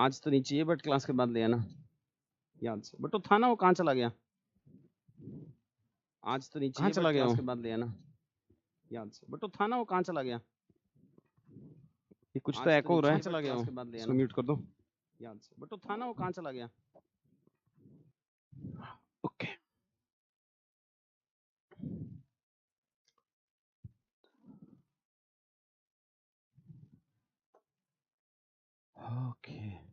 आज तो नहीं चाहिए बट क्लास के बाद ले आना याद से। बट वो था ना, वो कहाँ चला गया? आज तो नहीं चाहिए चला बट गया क्लास वो? के बाद ले आना याद से। बट वो था ना, वो कहाँ चला गया? ये कुछ तो आज तो एको नहीं हो रहा चाहिए है। बट क्लास के बाद ले इसको आना म्यूट कर दो। याद से। बट वो था ना, वो कहाँ चला गया? Okay. Okay.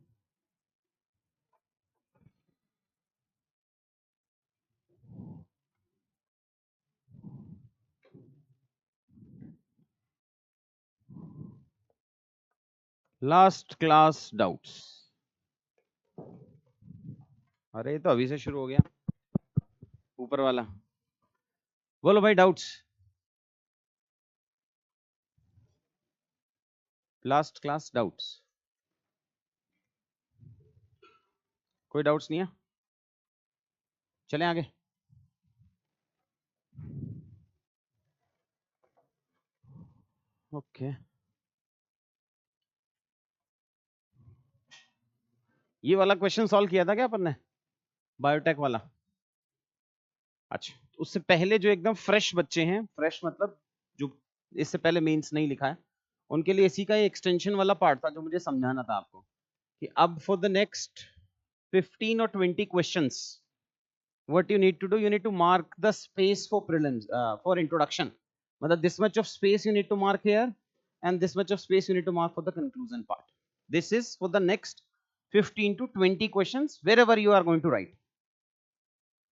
Last class doubts. अरे तो अभी से शुरू हो गया ऊपर वाला। बोलो भाई डाउट्स। Last class doubts. कोई डाउट्स नहीं है? चलें आगे। ओके। ये वाला क्वेश्चन सॉल्व किया था क्या अपन ने, बायोटेक वाला? अच्छा, उससे पहले जो एकदम फ्रेश बच्चे हैं, फ्रेश मतलब जो इससे पहले मेंस नहीं लिखा है, उनके लिए इसी का एक्सटेंशन वाला पार्ट था जो मुझे समझाना था आपको कि अब for the next 15 or 20 questions, what you need to do, you need to mark the space for prelims, for introduction. मतलब this much of space you need to mark here, and this much of space you need to mark for the conclusion part. This is for the next 15 to 20 questions wherever you are going to write.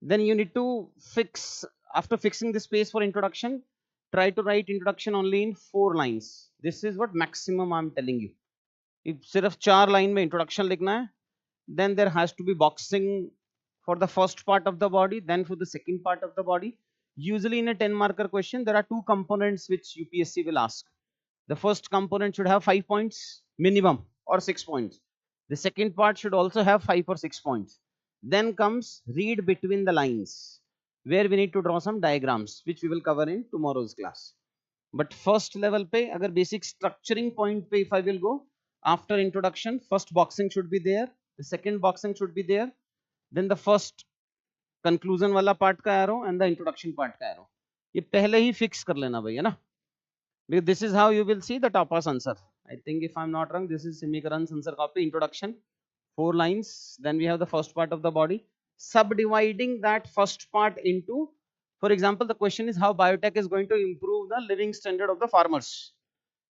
Then you need to fix, after fixing the space for introduction, try to write introduction only in 4 lines. This is what maximum I'm telling you. If सिर्फ 4 line में introduction लिखना है, then there has to be boxing for the first part of the body, then for the second part of the body. Usually in a 10 marker question there are 2 components which UPSC will ask. The first component should have 5 points minimum or 6 points. The second part should also have 5 or 6 points. Then comes read between the lines, where we need to draw some diagrams which we will cover in tomorrow's class. But first level pe agar basic structuring point pe if I will go, after introduction first boxing should be there, the second boxing should be there, then the first conclusion wala part ka arrow and the introduction part ka arrow. ये पहले ही fix कर लेना भाई, है ना? Because this is how you will see the Tapas answer. I think if I'm not wrong, this is Simikaran's answer copy. Introduction, 4 lines. Then we have the first part of the body. Subdividing that first part into, for example, the question is how biotech is going to improve the living standard of the farmers.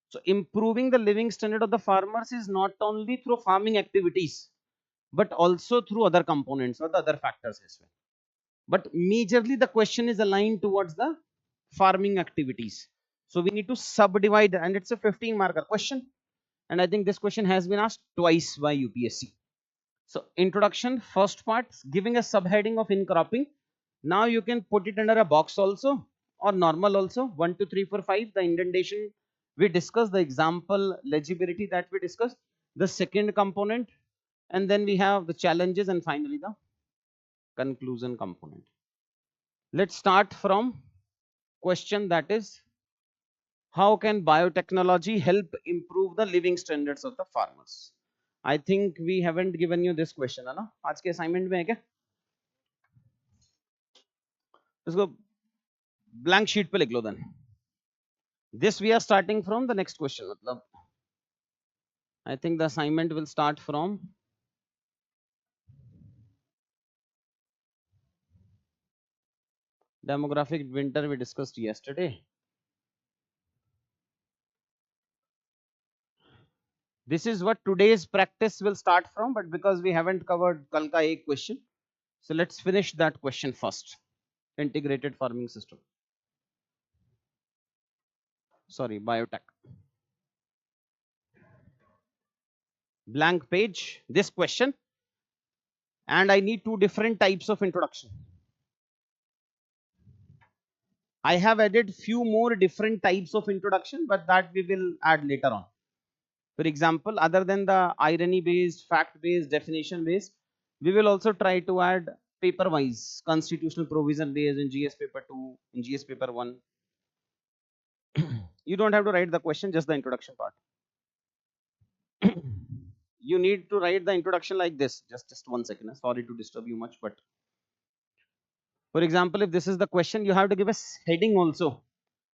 So improving the living standard of the farmers is not only through farming activities, but also through other components or the other factors as well. But majorly the question is aligned towards the farming activities. So we need to subdivide, and it's a 15 marker question. And I think this question has been asked twice by UPSC. So introduction, first part, giving a subheading of incropping. Now you can put it under a box also or normal also. 1, 2, 3, 4, 5. The indentation we discussed, the example legibility that we discussed, the second component, and then we have the challenges, and finally the conclusion component. Let's start from question, that is, how can biotechnology help improve the living standards of the farmers? I think we haven't given you this question, है ना? आज के assignment में है क्या? इसको blank sheet पे लिख लो then. This we are starting from the next question. मतलब I think the assignment will start from demographic winter we discussed yesterday. This is what today's practice will start from, but because we haven't covered कल का एक question, so let's finish that question first. Integrated farming system. Sorry, biotech. Blank page, this question, and I need 2 different types of introduction. I have added few more different types of introduction, but that we will add later on. For example, other than the irony based, fact based, definition based, we will also try to add paper wise, constitutional provision based in GS paper 2, in GS paper 1. You don't have to write the question, just the introduction part. you need to write the introduction like this. Just 1 second. Sorry to disturb you much, but for example, if this is the question, you have to give a heading also,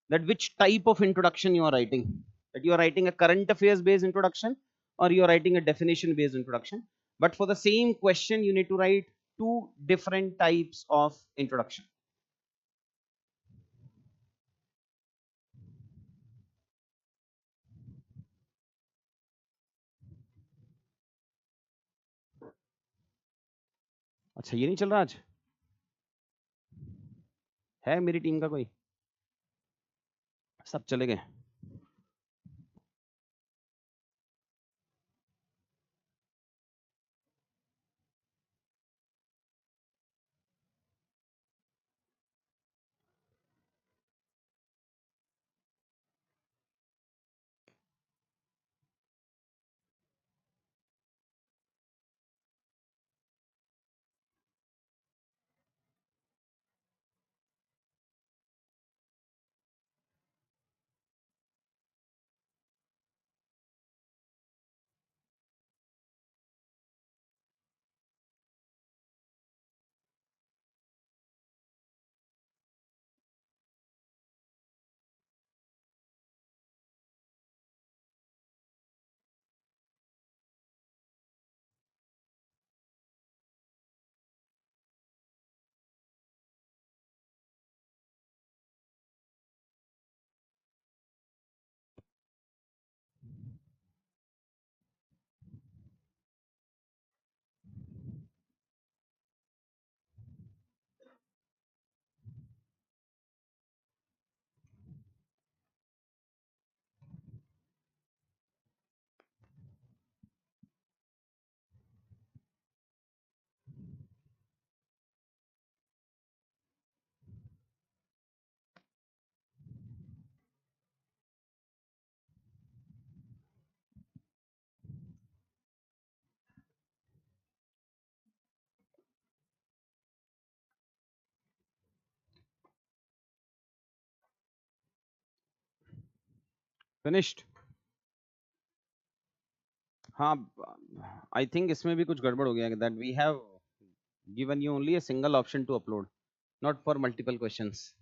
that which type of introduction you are writing, that you are writing a current affairs based introduction or you are writing a definition based introduction. But for the same question, you need to write two different types of introduction. अच्छा, ये नहीं चल रहा आज? है मेरी team का कोई? सब चले गए? फिनिश्ड? हाँ, आई थिंक इसमें भी कुछ गड़बड़ हो गया, that we have given you only a single option to upload, not for multiple questions.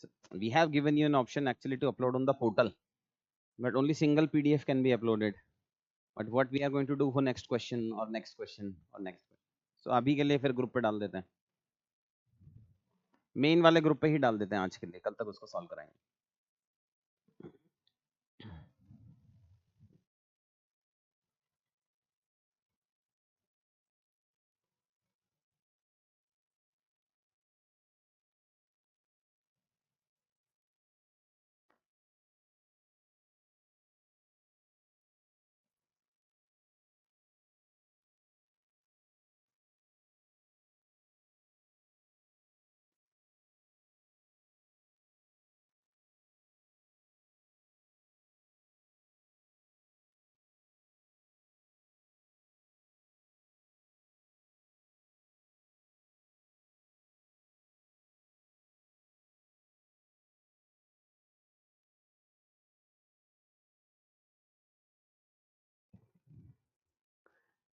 So we have given you an option actually to upload on the portal, but only single PDF can be uploaded. But what we are going to do for next question or next question or next question, so अभी के लिए फिर group पे डाल देते हैं, main वाले group पे ही डाल देते हैं आज के लिए, कल तक उसको सॉल्व कराएंगे.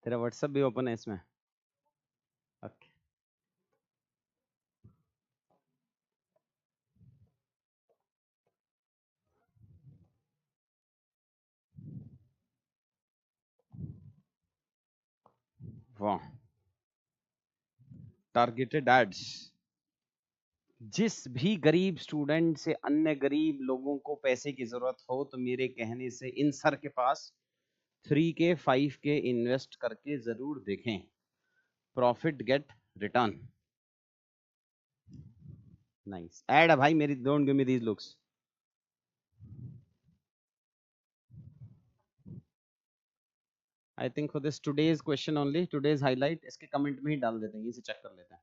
तेरा व्हाट्सएप भी ओपन है इसमें? ओके. वाह, टारगेटेड एड्स. जिस भी गरीब स्टूडेंट से अन्य गरीब लोगों को पैसे की जरूरत हो, तो मेरे कहने से इन सर के पास 3K 5K इन्वेस्ट करके जरूर देखें. Profit get return. Nice add है भाई मेरी. Don't give me these looks. I think for this today's question only, today's highlight इसके कमेंट में ही डाल देते हैं, इसे चेक कर लेते हैं.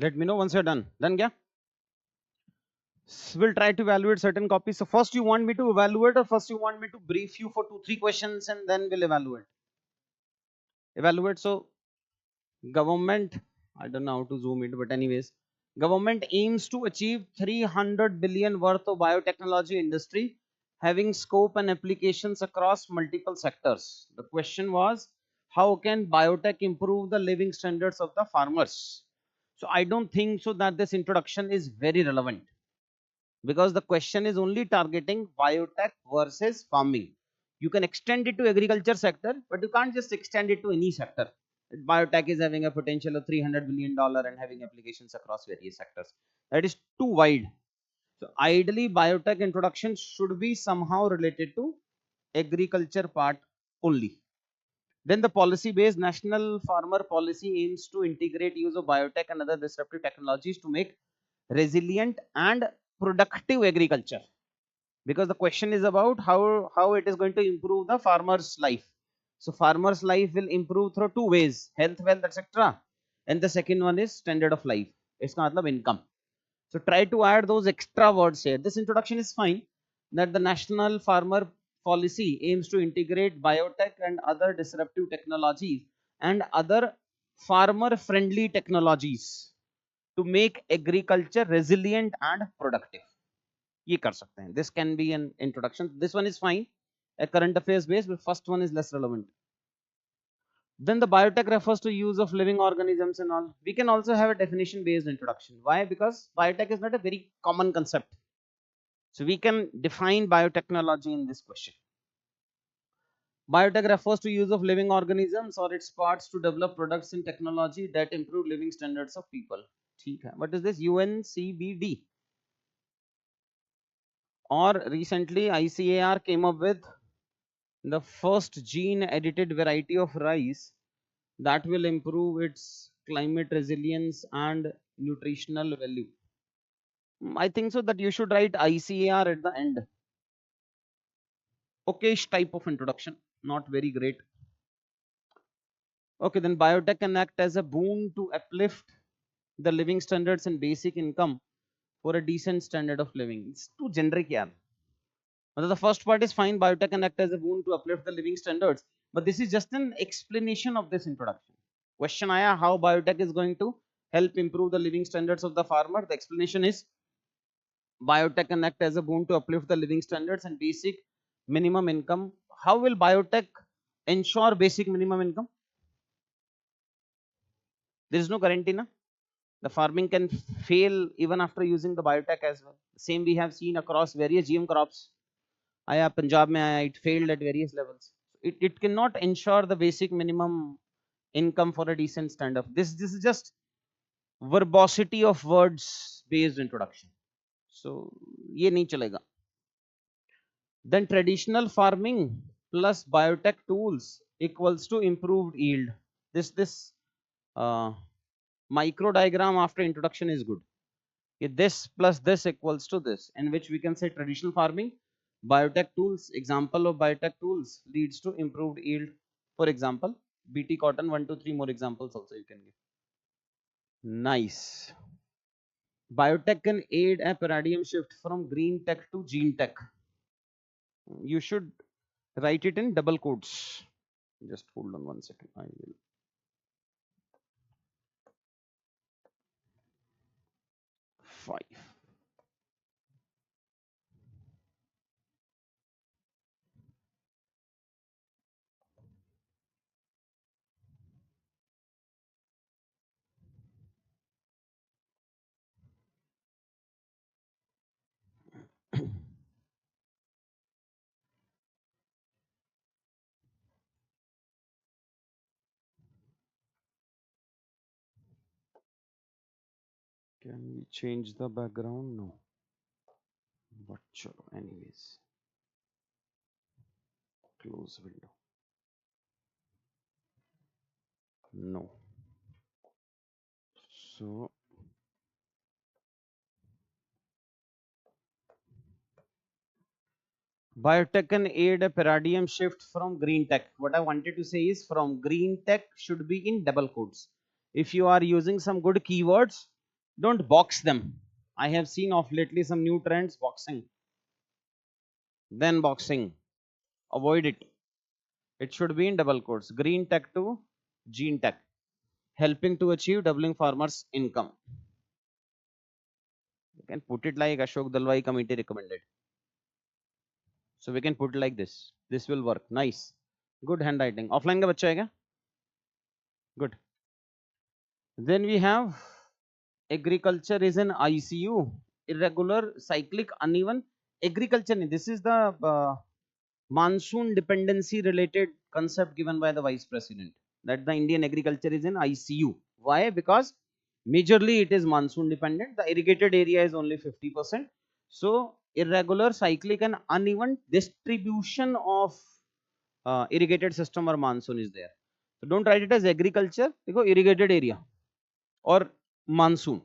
Let me know once you're done. Done kya? We'll try to evaluate certain copies. So first you want me to evaluate, or first you want me to brief you for 2-3 questions and then we'll evaluate? Evaluate. So government, I don't know how to zoom it, but anyways, government aims to achieve 300 billion worth of biotechnology industry having scope and applications across multiple sectors. The question was, how can biotech improve the living standards of the farmers? So I don't think so that this introduction is very relevant, because the question is only targeting biotech versus farming. You can extend it to agriculture sector, but you can't just extend it to any sector. Biotech is having a potential of $300 billion and having applications across various sectors. That is too wide. So ideally, biotech introduction should be somehow related to agriculture part only. Then the policy-based national farmer policy aims to integrate use of biotech and other disruptive technologies to make resilient and productive agriculture, because the question is about how it is going to improve the farmer's life. So farmer's life will improve through two ways: health, wealth, etc. And the second one is standard of life. Iska matlab income. So try to add those extra words here. This introduction is fine, that the national farmer policy aims to integrate biotech and other disruptive technologies and other farmer friendly technologies to make agriculture resilient and productive. ये कर सकते हैं. This can be an introduction. This one is fine, a current affairs based, but first one is less relevant. Then the biotech refers to use of living organisms and all. We can also have a definition based introduction. Why? Because biotech is not a very common concept. So we can define biotechnology in this question. Biotech refers to use of living organisms or its parts to develop products and technology that improve living standards of people. What is this? UNCBD. Or recently ICAR came up with the first gene edited variety of rice that will improve its climate resilience and nutritional value. I think so that you should write ICAR at the end. Okayish type of introduction, not very great. Okay, then biotech can act as a boon to uplift the living standards and basic income for a decent standard of living. It's too generic, yeah. The first part is fine, biotech can act as a boon to uplift the living standards, but this is just an explanation of this introduction. Question aaya, how biotech is going to help improve the living standards of the farmer? The explanation is, biotech can act as a boon to uplift the living standards and basic minimum income. How will biotech ensure basic minimum income? There is no guarantee, na? The farming can fail even after using the biotech as well. Same we have seen across various GM crops. Aya Punjab mein aaya, it failed at various levels. It cannot ensure the basic minimum income for a decent standard. This is just verbosity of words based introduction. So ये नहीं चलेगा. Then traditional farming plus biotech tools equals to improved yield. This micro diagram after introduction is good. This plus this equals to this, in which we can say traditional farming, biotech tools, example of biotech tools leads to improved yield. For example, BT cotton, 1 to 3 more examples also you can give. Nice. Biotech can aid a paradigm shift from green tech to gene tech. You should write it in double quotes. Just hold on 1 second. I will. Five. Can we change the background? No. But chalo, anyways. Close window. No. So biotech can aid a paradigm shift from green tech. What I wanted to say is from green tech should be in double quotes. If you are using some good keywords, don't box them. I have seen of lately some new trends boxing. Then boxing. Avoid it. It should be in double quotes. Green tech to gene tech. Helping to achieve doubling farmers' income. You can put it like Ashok Dalwai committee recommended. So we can put it like this. This will work. Nice. Good handwriting. Offline का बच्चा है क्या? Good. Then we have agriculture is an ICU. Irregular, cyclic, uneven. Agriculture. This is the monsoon dependency related concept given by the Vice President. That the Indian agriculture is an ICU. Why? Because majorly it is monsoon dependent. The irrigated area is only 50%. So irregular, cyclic, and uneven distribution of irrigated system or monsoon is there. So don't write it as agriculture, because irrigated area or monsoon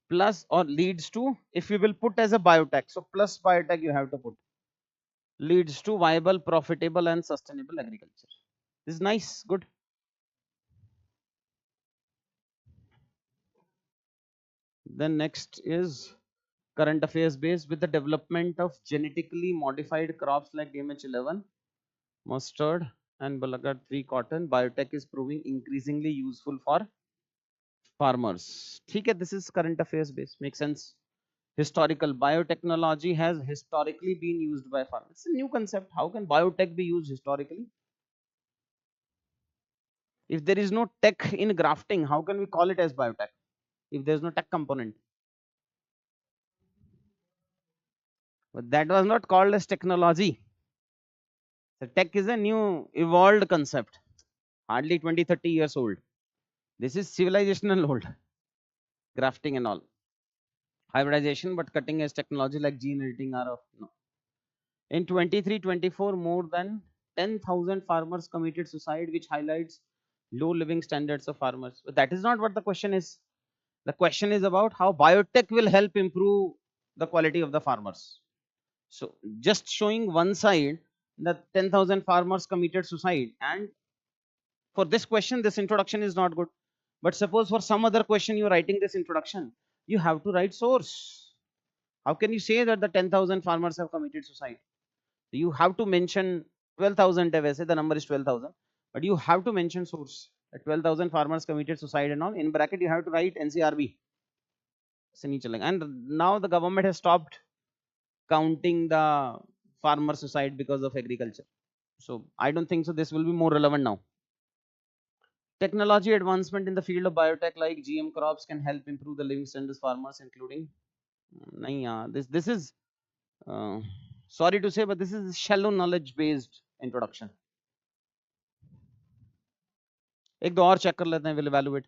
plus or leads to, if you will put as a biotech, so plus biotech you have to put, leads to viable, profitable, and sustainable agriculture. This is nice, good. Then next is current affairs based. With the development of genetically modified crops like DMH11, mustard, and Balagat 3 cotton, biotech is proving increasingly useful for farmers. ठीक है, this is current affairs based, makes sense. Historical biotechnology has historically been used by farmers. It's a new concept. How can biotech be used historically? If there is no tech in grafting, how can we call it as biotech? If there is no tech component, but that was not called as technology. The tech is a new evolved concept, hardly 20-30 years old. This is civilizational old, grafting and all. Hybridization, but cutting edge technology like gene editing are of no. In 23-24, more than 10,000 farmers committed suicide, which highlights low living standards of farmers. But that is not what the question is. The question is about how biotech will help improve the quality of the farmers. So just showing one side that 10,000 farmers committed suicide, and for this question this introduction is not good. But suppose for some other question you are writing this introduction, you have to write source. How can you say that the 10,000 farmers have committed suicide? You have to mention 12,000 है वैसे, the number is 12,000, but you have to mention source. 12,000 farmers committed suicide and all, in bracket you have to write NCRB. And now the government has stopped counting the farmer suicide because of agriculture. So I don't think so this will be more relevant now. Technology advancement in the field of biotech like GM crops can help improve the living standards of farmers, including this is sorry to say, but this is shallow knowledge based introduction. एक दो और check कर लेते हैं, we'll evaluate.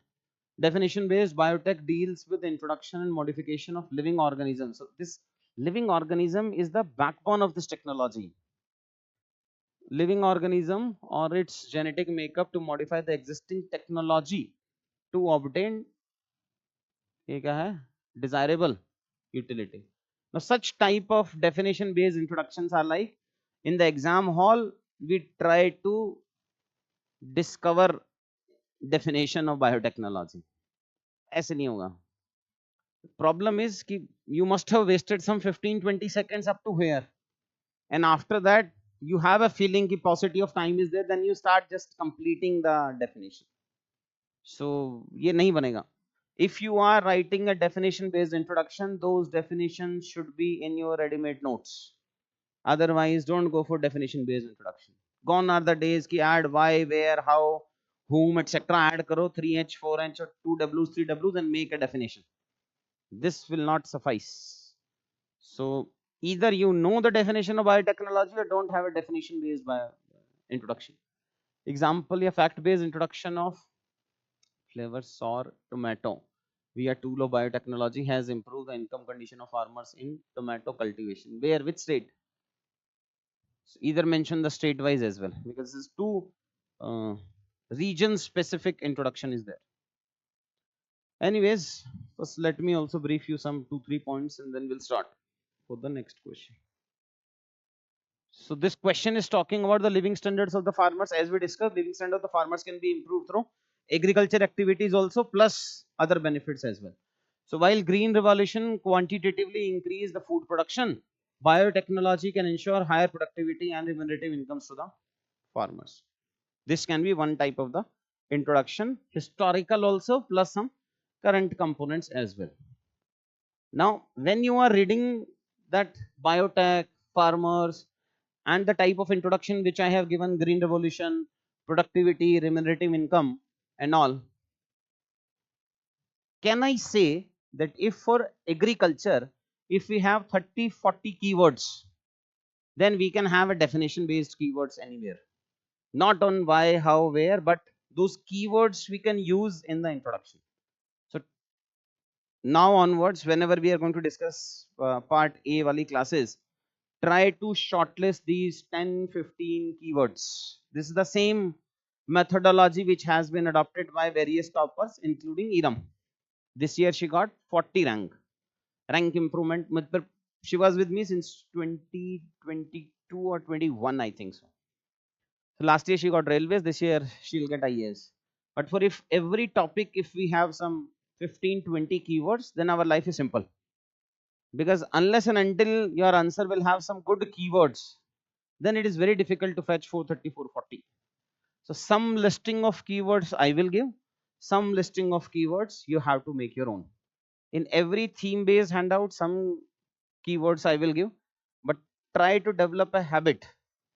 Definition based biotech deals with the introduction and modification of living organisms. So this living organism is the backbone of this technology. Living organism or its genetic makeup to modify the existing technology to obtain desirable utility. Now such type of definition based introductions are like, in the exam hall we try to discover definition of biotechnology. ऐसे नहीं होगा. Problem is कि you must have wasted some 15-20 seconds up to here, and after that you have a feeling कि paucity of time is there, then you start just completing the definition. So ये नहीं बनेगा. If you are writing a definition based introduction, those definitions should be in your ready-made notes. Otherwise don't go for definition based introduction. Gone are the days ki add why, where, how, whom, etc. add karo 3H, 4H or 2Ws, 3Ws and make a definition. This will not suffice. So either you know the definition of biotechnology or don't have a definition based introduction. Example, a fact based introduction of flavor sour tomato. via tool of biotechnology has improved the income condition of farmers in tomato cultivation. Where, which state? So either mention the state wise as well, because this two region specific introduction is there. Anyways, first let me also brief you some 2-3 points and then we'll start for the next question. So this question is talking about the living standards of the farmers. As we discussed, living standard of the farmers can be improved through agriculture activities also, plus other benefits as well. So while green revolution quantitatively increase the food production, biotechnology can ensure higher productivity and remunerative incomes to the farmers. This can be one type of the introduction, historical also, plus some current components as well. Now, when you are reading that biotech, farmers, and the type of introduction which I have given, green revolution, productivity, remunerative income, and all, can I say that if for agriculture, if we have 30-40 keywords, then we can have a definition based keywords anywhere, not on why, how, where, but those keywords we can use in the introduction. So now onwards, whenever we are going to discuss part A wali classes, try to shortlist these 10-15 keywords. This is the same methodology which has been adopted by various toppers, including Iram. This year she got 40 rank improvement. She was with me since 2022 or 21, I think so. So last year she got railways, this year she'll get IAS. But for if every topic, if we have some 15-20 keywords, then our life is simple. Because unless and until your answer will have some good keywords, then it is very difficult to fetch 430, 440. So some listing of keywords I will give, some listing of keywords you have to make your own. In every theme based handout, some keywords I will give, but try to develop a habit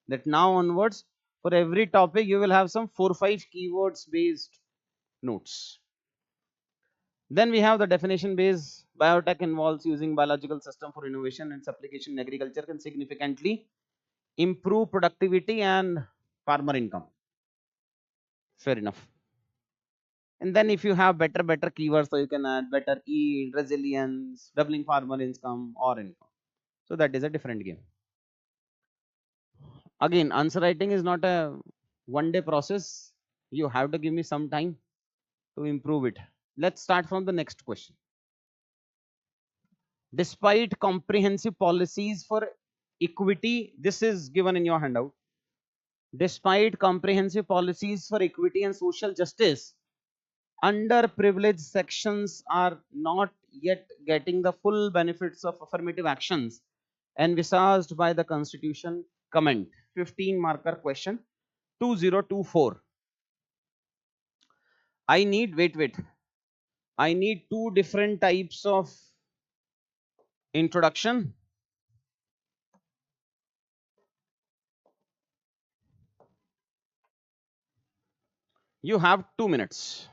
that now onwards, for every topic you will have some 4-5 keywords based notes. Then we have the definition based. Biotech involves using biological system for innovation, and its application in agriculture can significantly improve productivity and farmer income. Fair enough. And then if you have better keywords, so you can add better yield, resilience, doubling farmer income or income. So that is a different game. Again, answer writing is not a one day process. You have to give me some time to improve it. Let's start from the next question. Despite comprehensive policies for equity, this is given in your handout. Despite comprehensive policies for equity and social justice, underprivileged sections are not yet getting the full benefits of affirmative actions envisaged by the Constitution. Comment. 15 marker question 2024. I need, wait. I need two different types of introduction. You have 2 minutes.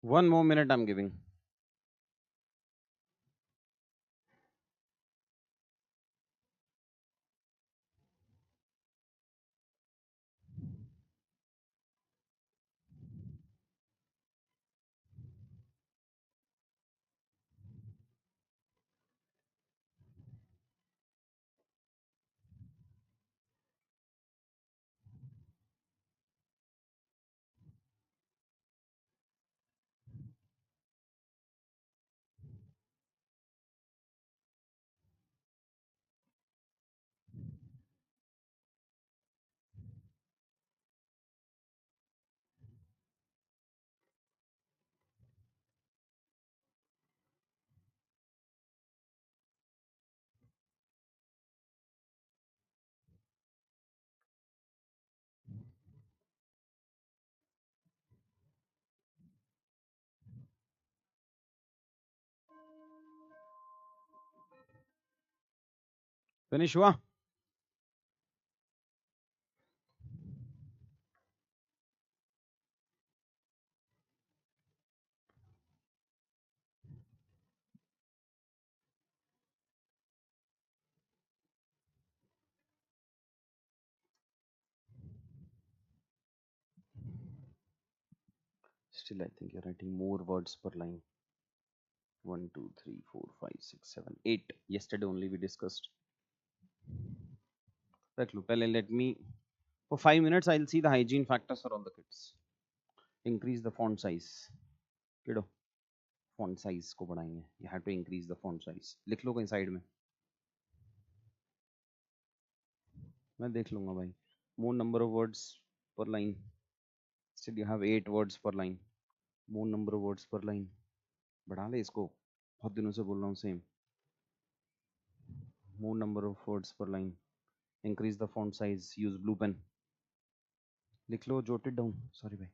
1 more minute I'm giving. Finish हुआ? Still, I think you're writing more words per line. 1, 2, 3, 4, 5, 6, 7, 8. Yesterday only we discussed. रख लो पहले. Let me, for 5 minutes I'll see the hygiene factors for all the kids. Increase the font size. Kiddo, font size को बढ़ाएंगे. You have to increase the font size. लिख लो कहीं side में. मैं देख लूंगा भाई. More number of words per line. Still you have 8 words per line. More number of words per line. बढ़ा ले इसको. बहुत दिनों से बोल रहा हूँ same. More number of words per line. Increase the font size. Use blue pen. लिख लो. Jot it down. Sorry भाई.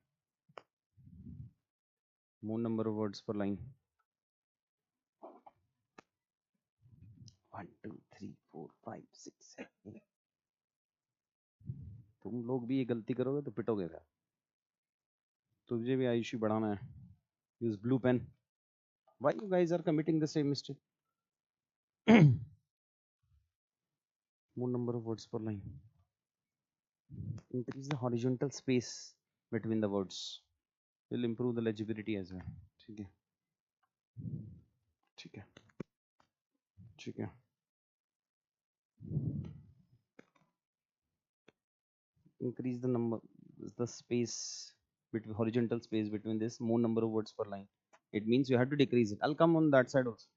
More number of words per line. 1, 2, 3, 4, 5, 6, 7, 8. तुम लोग भी ये गलती करोगे तो पिटोगे फिर. तुझे भी आयुषी बढ़ाना है. Use blue pen. Why you guys are committing the same mistake? More number of words per line. Increase the horizontal space between the words. Will improve the legibility as well. ठीक है. ठीक है. ठीक है. Increase the space between horizontal space between this. More number of words per line. It means you have to decrease it. I'll come on that side also.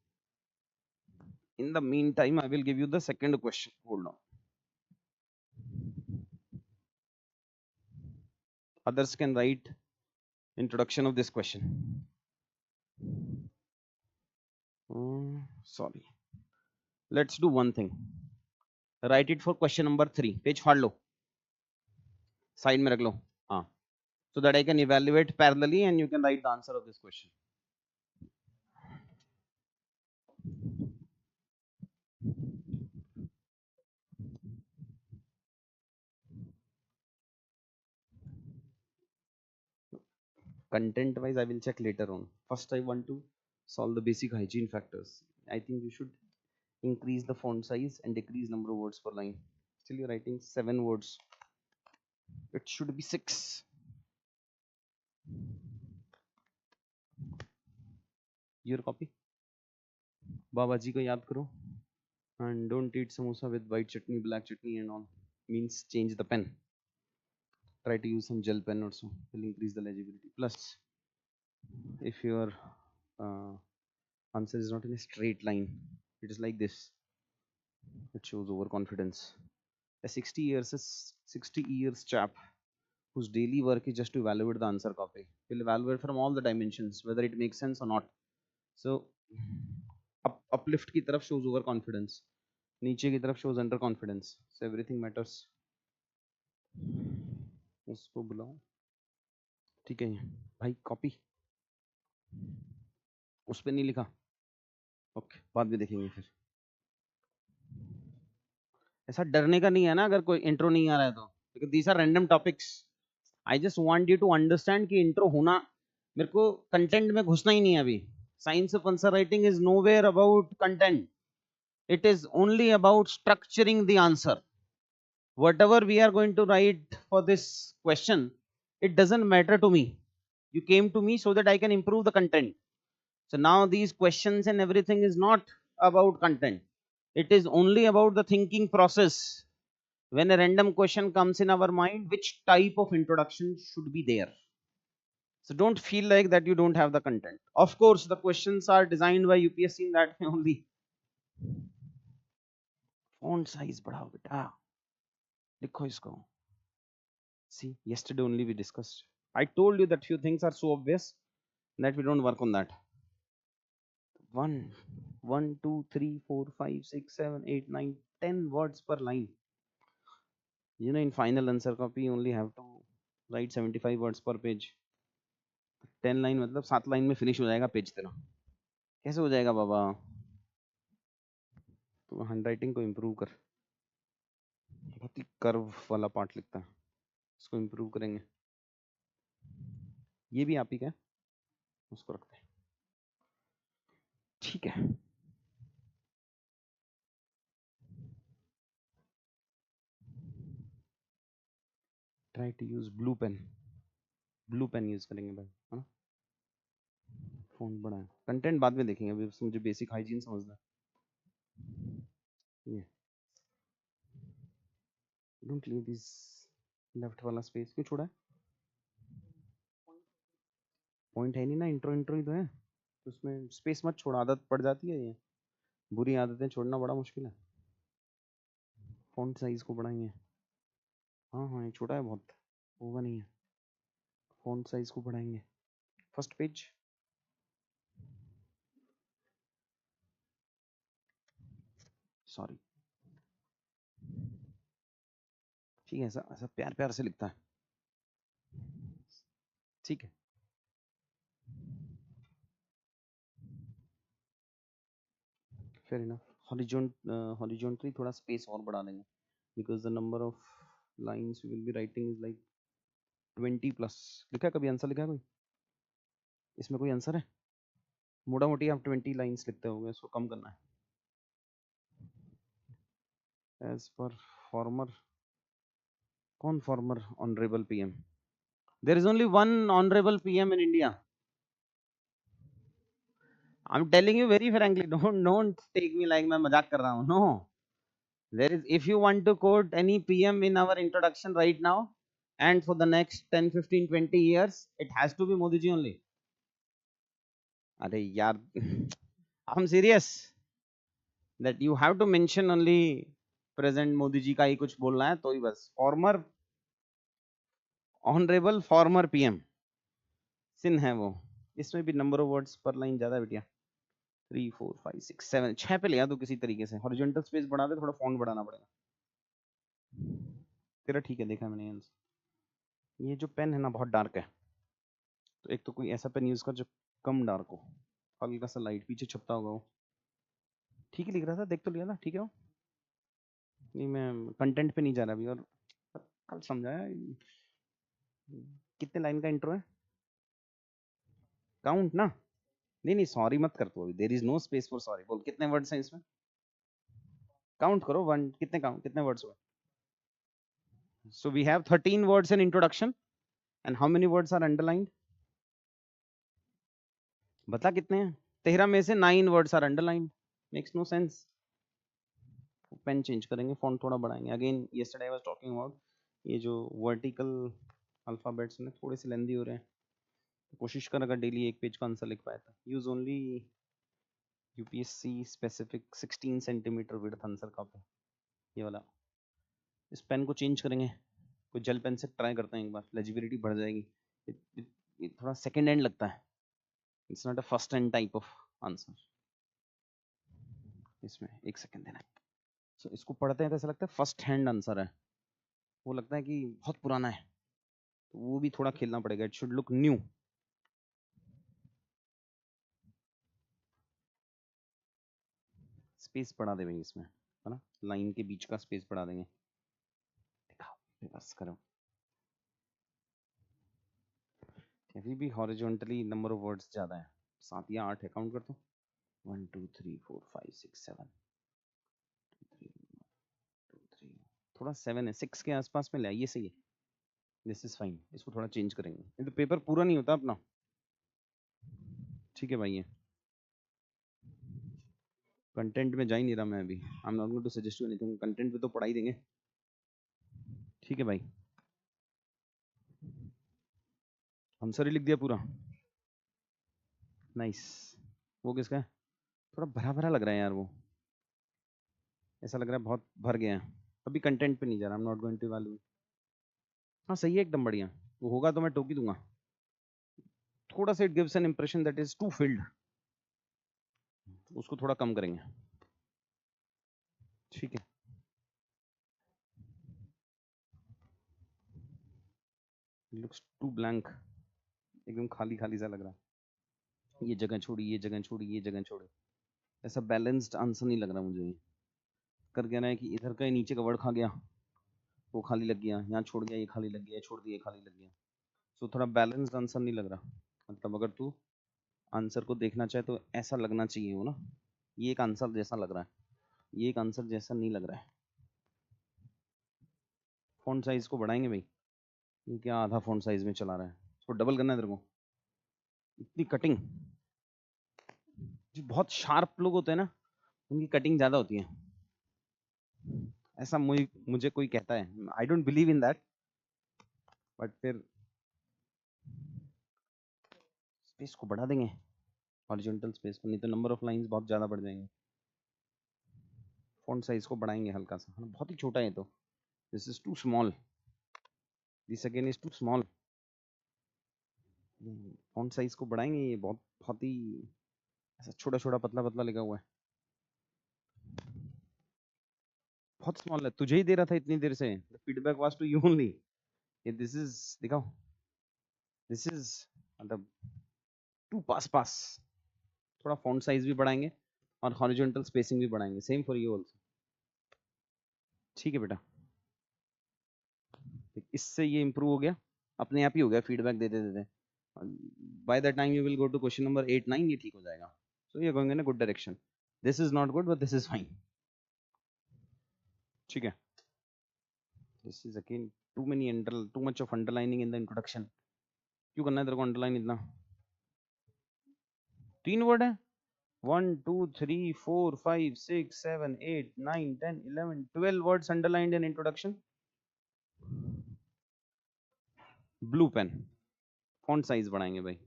In the meantime, I will give you the second question. Hold on. Others can write introduction of this question. Sorry. Let's do one thing. Write it for question number 3. Page फाड़ लो. Side में रख लो. हाँ. So that I can evaluate parallelly and you can write the answer of this question. Content wise, I will check later on. First, I want to solve the basic hygiene factors. I think you should increase the font size and decrease number of words per line. Still, you're writing 7 words. It should be 6. Your copy. Baba ji ko yaad karo. And don't eat samosa with white chutney, black chutney and all. Means change the pen. Try to use some gel pen also. Will increase the legibility. Plus, if your answer is not in a straight line, it is like this. It shows overconfidence. A 60 years chap whose daily work is just to evaluate the answer copy will evaluate from all the dimensions whether it makes sense or not. So uplift की तरफ shows overconfidence, नीचे की तरफ shows underconfidence. So everything matters. उसको बुलाओ. ठीक है भाई. कॉपी उस पे नहीं लिखा. ओके, बाद में देखेंगे फिर. ऐसा डरने का नहीं है ना अगर कोई इंट्रो नहीं आ रहा है तो. because these are random topics. I just want you to understand कि इंट्रो होना मेरे को कंटेंट में घुसना ही नहीं है अभी. Science of answer writing is nowhere about content. It is only about structuring the answer. Whatever we are going to write for this question, it doesn't matter to me. You came to me so that I can improve the content. So now these questions and everything is not about content. It is only about the thinking process. When a random question comes in our mind, which type of introduction should be there? So don't feel like that you don't have the content. Of course, the questions are designed by UPSC in that way only. Font size बढ़ाओ बेटा, लिखो इसको. See, yesterday only we discussed. I told you that few things are so obvious that we don't work on that. 1, 2, 3, 4, 5, 6, 7, 8, 9, 10 words per line. You know, in final answer copy, you only have to write 75 words per page. 10 line मतलब 7 line में finish हो जाएगा page तेरा. कैसे हो जाएगा बाबा? तो handwriting को इम्प्रूव कर. बहुत ही कर्व वाला पार्ट लिखता है, इसको इम्प्रूव करेंगे. ये भी आप ही का है, उसको रखते हैं. ठीक है. Try to use blue pen. Blue pen use करेंगे भाई, है ना. फोन बड़ा है. कंटेंट बाद में देखेंगे, अभी मुझे बेसिक हाइजीन समझना है. ये डोंट लीव दिस लेफ्ट वाला स्पेस क्यों छोड़ा है? पॉइंट है नहीं ना, इंट्रो इंट्रो ही तो है, तो उसमें स्पेस मत छोड़, आदत पड़ जाती है ये. बुरी आदतें छोड़ना बड़ा मुश्किल है. फॉन्ट साइज को बढ़ाएंगे. हाँ हाँ, ये छोटा है बहुत, होगा नहीं है. फॉन्ट साइज को बढ़ाएंगे. First page. सॉरी. ठीक है, ऐसा ऐसा प्यार प्यार से लिखता है. ठीक है. Fair enough. हॉरिजॉन्टली थोड़ा स्पेस और बढ़ा देंगे, because the number of lines we will be writing is like 20 plus. लिखा है कभी आंसर? लिखा है कोई इसमें? कोई आंसर है? मोटा मोटी आप 20 लाइंस लिखते होंगे, इसको कम करना है. एज पर फॉर्मर. कौन former? Honourable PM. There is only one honourable PM in India. I am telling you very frankly, don't take me like मैं मजाक कर रहा हूँ. No, there is, if you want to quote any PM in our introduction right now and for the next 10, 15, 20 years, it has to be Modi ji only. Are yaar, I'm serious that you have to mention only present Modi ji का ही कुछ बोलना है तो ही बस. Farmer honourable former PM सिन है वो. इसमें भी number of words per line ज्यादा है बेटिया. 3, 4, 5, 6, 7, 6 पे लिया तो किसी तरीके से. हॉरिजॉन्टल स्पेस बढ़ा दे, थोड़ा फॉन्ट बढ़ाना पड़ेगा. तेरा ठीक है, देखा मैंने आंसर. ये जो पेन है ना बहुत डार्क है, तो एक तो कोई ऐसा पेन यूज कर जो कम डार्क हो, हल्का सा लाइट. पीछे छपता होगा वो. ठीक ही लिख रहा था, देख तो लिया था. ठीक है वो. नहीं, मैं कंटेंट पे नहीं जा रहा अभी. और कल समझाया. कितने लाइन का इंट्रो है? काउंट ना. नहीं नहीं, सॉरी मत कर तू अभी. There is no space for sorry. बोल कितने वर्ड्स हैं इसमें. काउंट करो. वन कितने काउंट, कितने वर्ड्स हुए? So we have 13 words in introduction and how many words are underlined? बता कितने हैं? 13 में से 9 words are underlined. Makes no sense. Pen change करेंगे, फॉन्ट थोड़ा बढ़ाएंगे. Again yesterday I was talking about ये जो वर्टिकल अल्फाबेट्स में थोड़े से लेंदी हो रहे हैं. तो कोशिश कर अगर डेली एक पेज का आंसर लिख पाए तो. Use only UPSC specific 16 centimetre width answer copy. ये वाला. इस पेन को चेंज करेंगे. कोई जेल पेन से ट्राई करते हैं एक बार, लेजिबिलिटी बढ़ जाएगी. ये थोड़ा सेकंड हैंड लगता है. It's not a first hand type of answer. इसमें एक सेकंड देना. सो इसको पढ़ते हैं तो ऐसा लगता है फर्स्ट हैंड आंसर है, वो लगता है कि बहुत पुराना है. तो वो भी थोड़ा खेलना पड़ेगा. It should look new. Space बढ़ा दे भाई इसमें, है ना. लाइन के बीच का स्पेस बढ़ा देंगे. दिखाओ, बस करो. अभी भी हॉरिजॉन्टली नंबर ऑफ वर्ड्स ज्यादा है, 7 या 8 है, काउंट कर दो। 1 2 3 4 5 6 7 2 3 थोड़ा 7 है, 6 के आसपास में ले आइए, सही है। दिस इज फाइन, इसको थोड़ा चेंज करेंगे, नहीं तो पेपर पूरा नहीं होता अपना। ठीक है भाई, ये कंटेंट में जा ही नहीं रहा मैं अभी। I am not going to suggest you anything, content पे तो पढ़ा ही देंगे। ठीक है भाई, आंसर ही लिख दिया पूरा, नाइस। वो किसका है? थोड़ा भरा भरा लग रहा है यार, वो ऐसा लग रहा है बहुत भर गया है। अभी कंटेंट पे नहीं जा रहा, I am not going to value. हाँ सही है, एकदम बढ़िया। वो होगा तो मैं टोकी दूंगा। थोड़ा सा it gives an impression that is too filled, उसको थोड़ा कम करेंगे। ठीक है, लुक्स टू ब्लैंक, एकदम खाली खाली सा लग रहा है। ये जगह छोड़ी, ये जगह छोड़ी, ये जगह छोड़ी, ऐसा बैलेंस्ड आंसर नहीं लग रहा मुझे। ये कर क्या रहा है कि इधर का नीचे का वर्ड खा गया, वो खाली लग गया, यहाँ छोड़ गया, ये खाली लग गया, छोड़ दिया, ये खाली लग गया। सो थोड़ा बैलेंस्ड आंसर नहीं लग रहा। मतलब अगर तू आंसर को देखना चाहे तो ऐसा लगना चाहिए वो ना, ये एक आंसर जैसा लग रहा है, ये एक आंसर जैसा नहीं लग रहा है। फॉन्ट साइज को बढ़ाएंगे भाई, ये क्या आधा फॉन्ट साइज में चला रहा है, इसको डबल करना है तेरे को। इतनी कटिंग, जो बहुत शार्प लोग होते हैं ना, उनकी कटिंग ज्यादा होती है, ऐसा मुझे कोई कहता है। I don't believe in that, but फिर स्पेस को बढ़ा देंगे, हॉरिजॉन्टल स्पेस को, नहीं तो नंबर ऑफ लाइंस बहुत ज्यादा बढ़ जाएंगे। फॉन्ट साइज को बढ़ाएंगे हल्का सा, बहुत ही छोटा है तो, this is too small, this again is too small. Font size को बढ़ाएंगे, ये बहुत बहुत ही ऐसा छोटा छोटा पतला पतला लिखा हुआ है, बहुत स्मॉल है। तुझे ही दे रहा था इतनी देर से, feedback was to you only. ये दिस इज, दिखाओ, दिस इज मतलब टू पास पास। थोड़ा फॉन्ट साइज भी बढ़ाएंगे और हॉरिजॉन्टल स्पेसिंग भी बढ़ाएंगे, सेम फॉर यू आल्सो। ठीक है बेटा, इससे ये इंप्रूव हो गया, अपने आप ही हो गया, फीडबैक देते देते। By the time you will go to question number 8 9 ये ठीक हो जाएगा। So you are going in a good direction. This is not good but this is fine. ठीक है, this is again too much of underlining in the introduction. क्यों करना है तेरे को अंडरलाइन इतना? 3 वर्ड है, 1 2 3 4 5 6 7 8 9 10 11 12 words underlined in introduction. Blue pen, font size बढ़ाएंगे भाई।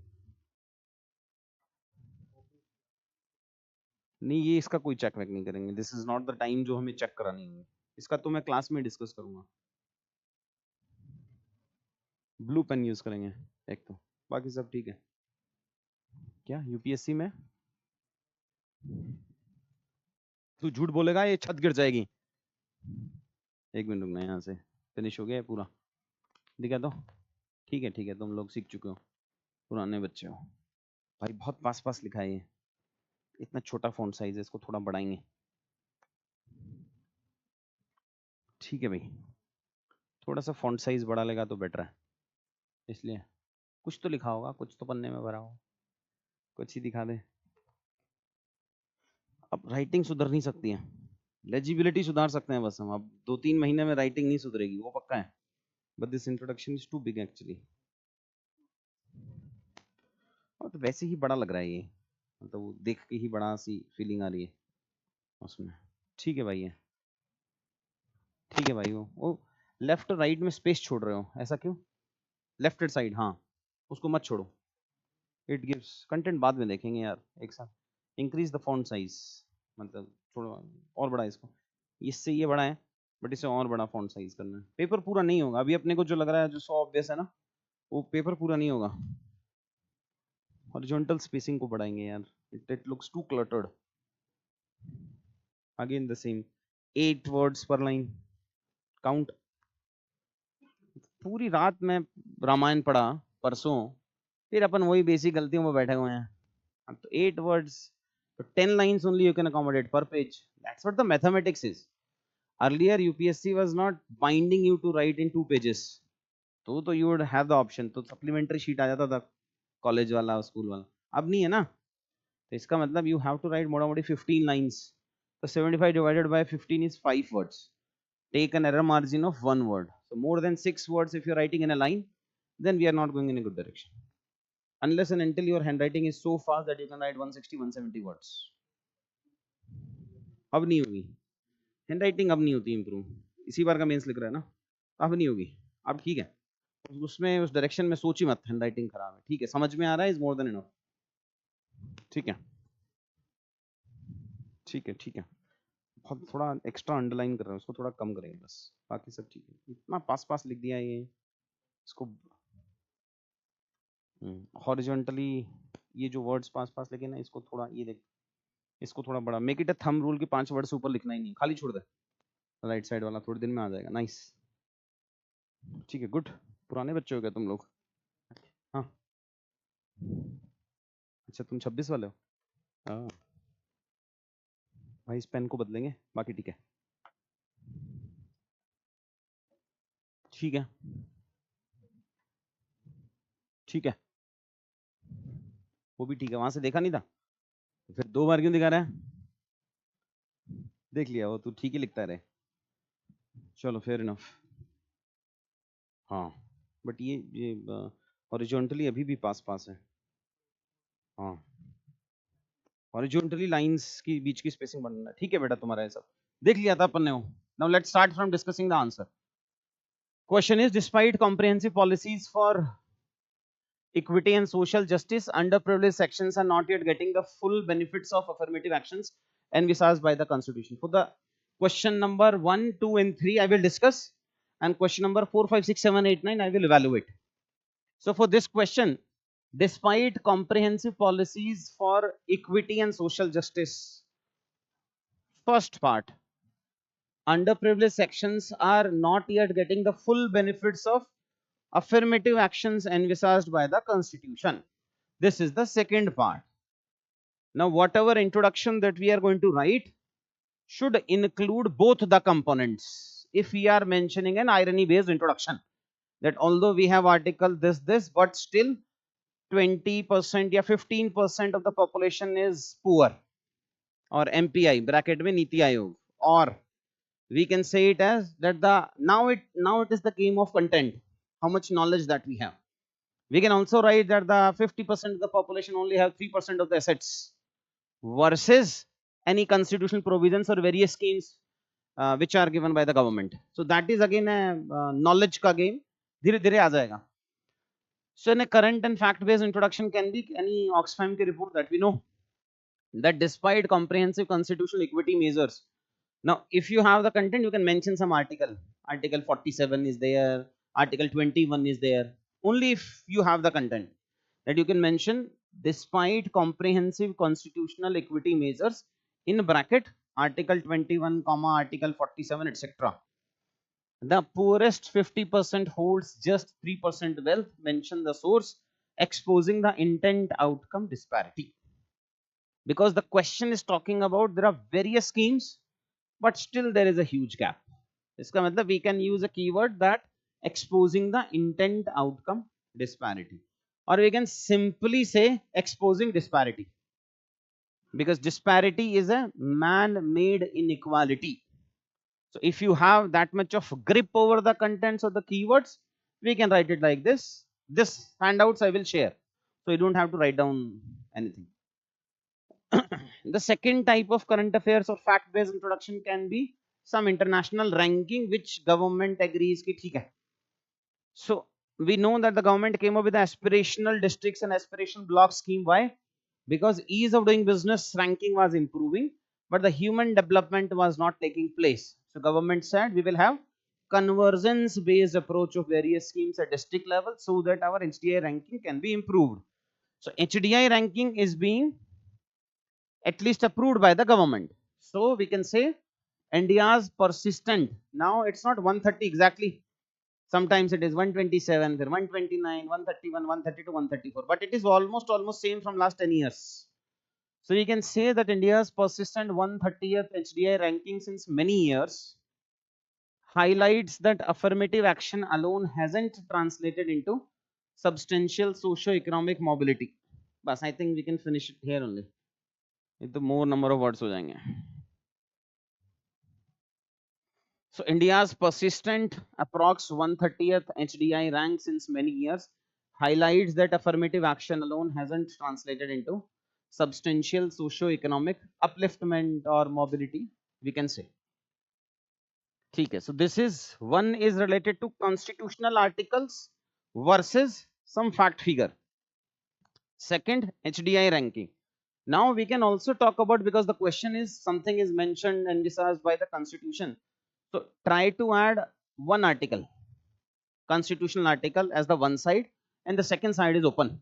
नहीं, ये इसका कोई चेक वेक नहीं करेंगे, this is not the time जो हमें चेक करानी है, इसका तो मैं क्लास में डिस्कस करूंगा। ब्लू पेन यूज करेंगे एक तो, बाकी सब ठीक है। क्या यूपीएससी में तू झूठ बोलेगा ये छत गिर जाएगी। एक मिनट रुकना, यहाँ से फिनिश हो गया है पूरा, दिखा दो। ठीक है ठीक है, तुम लोग सीख चुके हो, पुराने बच्चे हो भाई। बहुत पास पास लिखा है ये, इतना छोटा फॉन्ट साइज है, इसको थोड़ा बढ़ाएंगे। ठीक है भाई, थोड़ा सा फॉन्ट साइज बढ़ा लेगा तो बेटर है, इसलिए कुछ तो लिखा होगा, कुछ तो पन्ने में भरा होगा, कुछ ही दिखा दे। अब राइटिंग सुधर नहीं सकती है, लेजिबिलिटी सुधार सकते हैं बस हम। अब 2-3 महीने में राइटिंग नहीं सुधरेगी, वो पक्का है। But this introduction is too big actually, और तो वैसे ही बड़ा लग रहा है ये, मतलब वो देख के ही बड़ा सी फीलिंग आ रही है उसमें। ठीक है भाई, है ठीक है भाई। वो लेफ्ट और राइट में स्पेस छोड़ रहे हो, ऐसा क्यों? लेफ्ट हैंड साइड, हाँ उसको मत छोड़ो, इट गिव्स कंटेंट, बाद में देखेंगे यार एक साथ। इंक्रीज द फॉन्ट साइज, मतलब थोड़ा और बड़ा इसको, इससे ये बड़ा है बट इसे और बड़ा फॉन्ट साइज करना है। पेपर पूरा नहीं होगा अभी, अपने को जो लग रहा है जो सो ऑब्वियस है ना, वो पेपर पूरा नहीं होगा। हॉरिजॉन्टल स्पेसिंग को बढ़ाएंगे यार, it looks too cluttered. Again the same, 8 words per line, count. पूरी रात में रामायण पढ़ा परसों, फिर अपन वही बेसिक गलतियों में बैठे हुए हैं। तो 8 words, तो 10 lines only you can accommodate per page. That's what the mathematics is. Earlier UPSC was not binding you to write in 2 pages. तो you would have the option, तो supplementary sheet आ जाता था, कॉलेज वाला school वाला, अब नहीं है ना, तो इसका मतलब यू हैव टू राइट मोटा मोटी 15 लाइंस, तो 75 divided by 15 is 5 words, take an error margin of 1 word, so more than 6 words if you're writing in a line, then we are not going in a good direction, unless and until your handwriting is so fast that you can write 160 170 words. अब नहीं होगी handwriting, अब नहीं होती improve, इसी बार का mains लिख रहा है ना, अब नहीं होगी, अब ठीक है, उसमें उस डायरेक्शन में सोच ही मत हैंडराइटिंग खराब है, ठीक है, समझ में आ रहा है, इज मोर देन इनफ, ठीक है ठीक है ठीक है, बहुत थोड़ा एक्स्ट्रा अंडरलाइन कर रहे हैं, उसको थोड़ा कम करेंगे बस, बाकी सब ठीक है, इतना पास पास लिख दिया ये, इसको हॉरिजॉन्टली ये जो वर्ड्स पास पास लिखे ना, इसको थोड़ा ये देख, इसको थोड़ा बड़ा, make it a thumb rule की 5 वर्ड से ऊपर लिखना ही नहीं, खाली छोड़ दे, राइट साइड वाला थोड़ी देर में आ जाएगा, नाइस, ठीक है, गुड, पुराने बच्चे हो गए तुम लोग, हाँ, अच्छा तुम 26 वाले हो, हाँ भाई, इस पेन को बदलेंगे, बाकी ठीक है, ठीक है ठीक है, वो भी ठीक है, वहां से देखा नहीं था, फिर 2 बार क्यों दिखा रहा है, देख लिया वो, तू ठीक ही लिखता रहे, चलो फेयर इनफ, हाँ, बट ये हॉरिजॉन्टली अभी भी पास पास है, हाँ, हॉरिजॉन्टली लाइंस की बीच की स्पेसिंग बनना है, ठीक है बेटा, तुम्हारा ये सब देख लिया था अपन ने, now let's start from discussing the answer. Question is, despite comprehensive policies for equity and social justice, underprivileged sections are not yet getting the full benefits of affirmative actions envisaged by the Constitution. For the question number 1, 2, and 3, I will discuss, and question number 4, 5, 6, 7, 8, 9, I will evaluate. So for this question, despite comprehensive policies for equity and social justice, first part, underprivileged sections are not yet getting the full benefits of affirmative actions envisaged by the Constitution. This is the second part. Now, whatever introduction that we are going to write should include both the components. If we are mentioning an irony based introduction, that although we have article this, but still 20% or 15% of the population is poor, or MPI bracket mein Niti Aayog, or we can say it as that the now it is the game of content, how much knowledge that we have. We can also write that the 50% of the population only have 3% of the assets, versus any constitutional provisions or various schemes which are given by the government. So that is again a knowledge ka game, धीरे धीरे आ जाएगा. So in a current and fact based introduction can be any Oxfam ki report that we know that despite comprehensive constitutional equity measures, now if you have the content, you can mention some article, article 47 is there, article 21 is there, only if you have the content, that you can mention despite comprehensive constitutional equity measures in bracket article 21 comma article 47 etc, the poorest 50% holds just 3% wealth, mention the source, exposing the intent outcome disparity. Because the question is talking about there are various schemes, but still there is a huge gap. Iska matlab we can use a keyword that exposing the intent outcome disparity, or we can simply say exposing disparity, because disparity is a man-made inequality. So if you have that much of grip over the contents of the keywords, we can write it like this. This handouts I will share, so you don't have to write down anything. The second type of current affairs or fact-based introduction can be some international ranking which government agrees ki theek hai. So we know that the government came up with the aspirational districts and aspirational block scheme. Why? Because ease of doing business ranking was improving, but the human development was not taking place. So government said we will have convergence based approach of various schemes at district level so that our HDI ranking can be improved. So HDI ranking is being at least approved by the government. So we can say India's persistent. Now it's not 130 exactly. Sometimes it is 127, then 129, 131, 132, 134. But it is almost same from last 10 years. So you can say that India's persistent 130th HDI ranking since many years highlights that affirmative action alone hasn't translated into substantial socio-economic mobility. बस I think we can finish it here only. ये तो more number of words हो जाएंगे. So India's persistent approx 130th HDI rank since many years highlights that affirmative action alone hasn't translated into substantial socio-economic upliftment or mobility, we can say. Okay, so this is one is related to constitutional articles versus some fact figure. Second, HDI ranking. Now we can also talk about, because the question is something is mentioned and envisaged by the constitution. So try to add one article, constitutional article, as the one side, and the second side is open.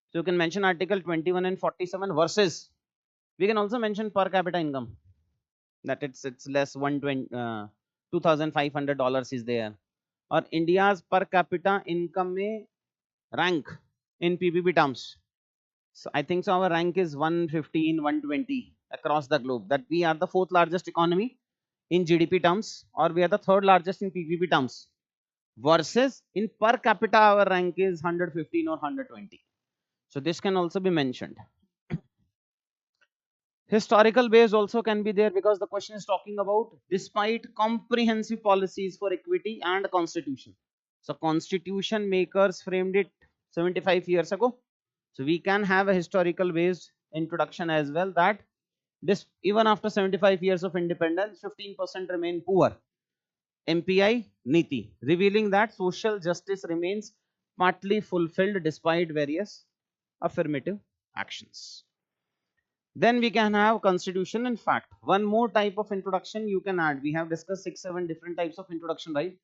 So you can mention article 21 and 47 versus, we can also mention per capita income, that it's less $2,500 is there, or India's per capita income may rank in PPP terms. So I think so our rank is 115, 120 across the globe, that we are the fourth largest economy in GDP terms, or we are the third largest in PPP terms, versus in per capita our rank is 115 or 120. So this can also be mentioned. Historical base also can be there, because the question is talking about despite comprehensive policies for equity and constitution. So constitution makers framed it 75 years ago. So we can have a historical based introduction as well, that this even after 75 years of independence, 15% remain poor. MPI Niti, revealing that social justice remains partly fulfilled despite various affirmative actions. Then we can have constitution and fact. One more type of introduction you can add. We have discussed 6-7 different types of introduction, right?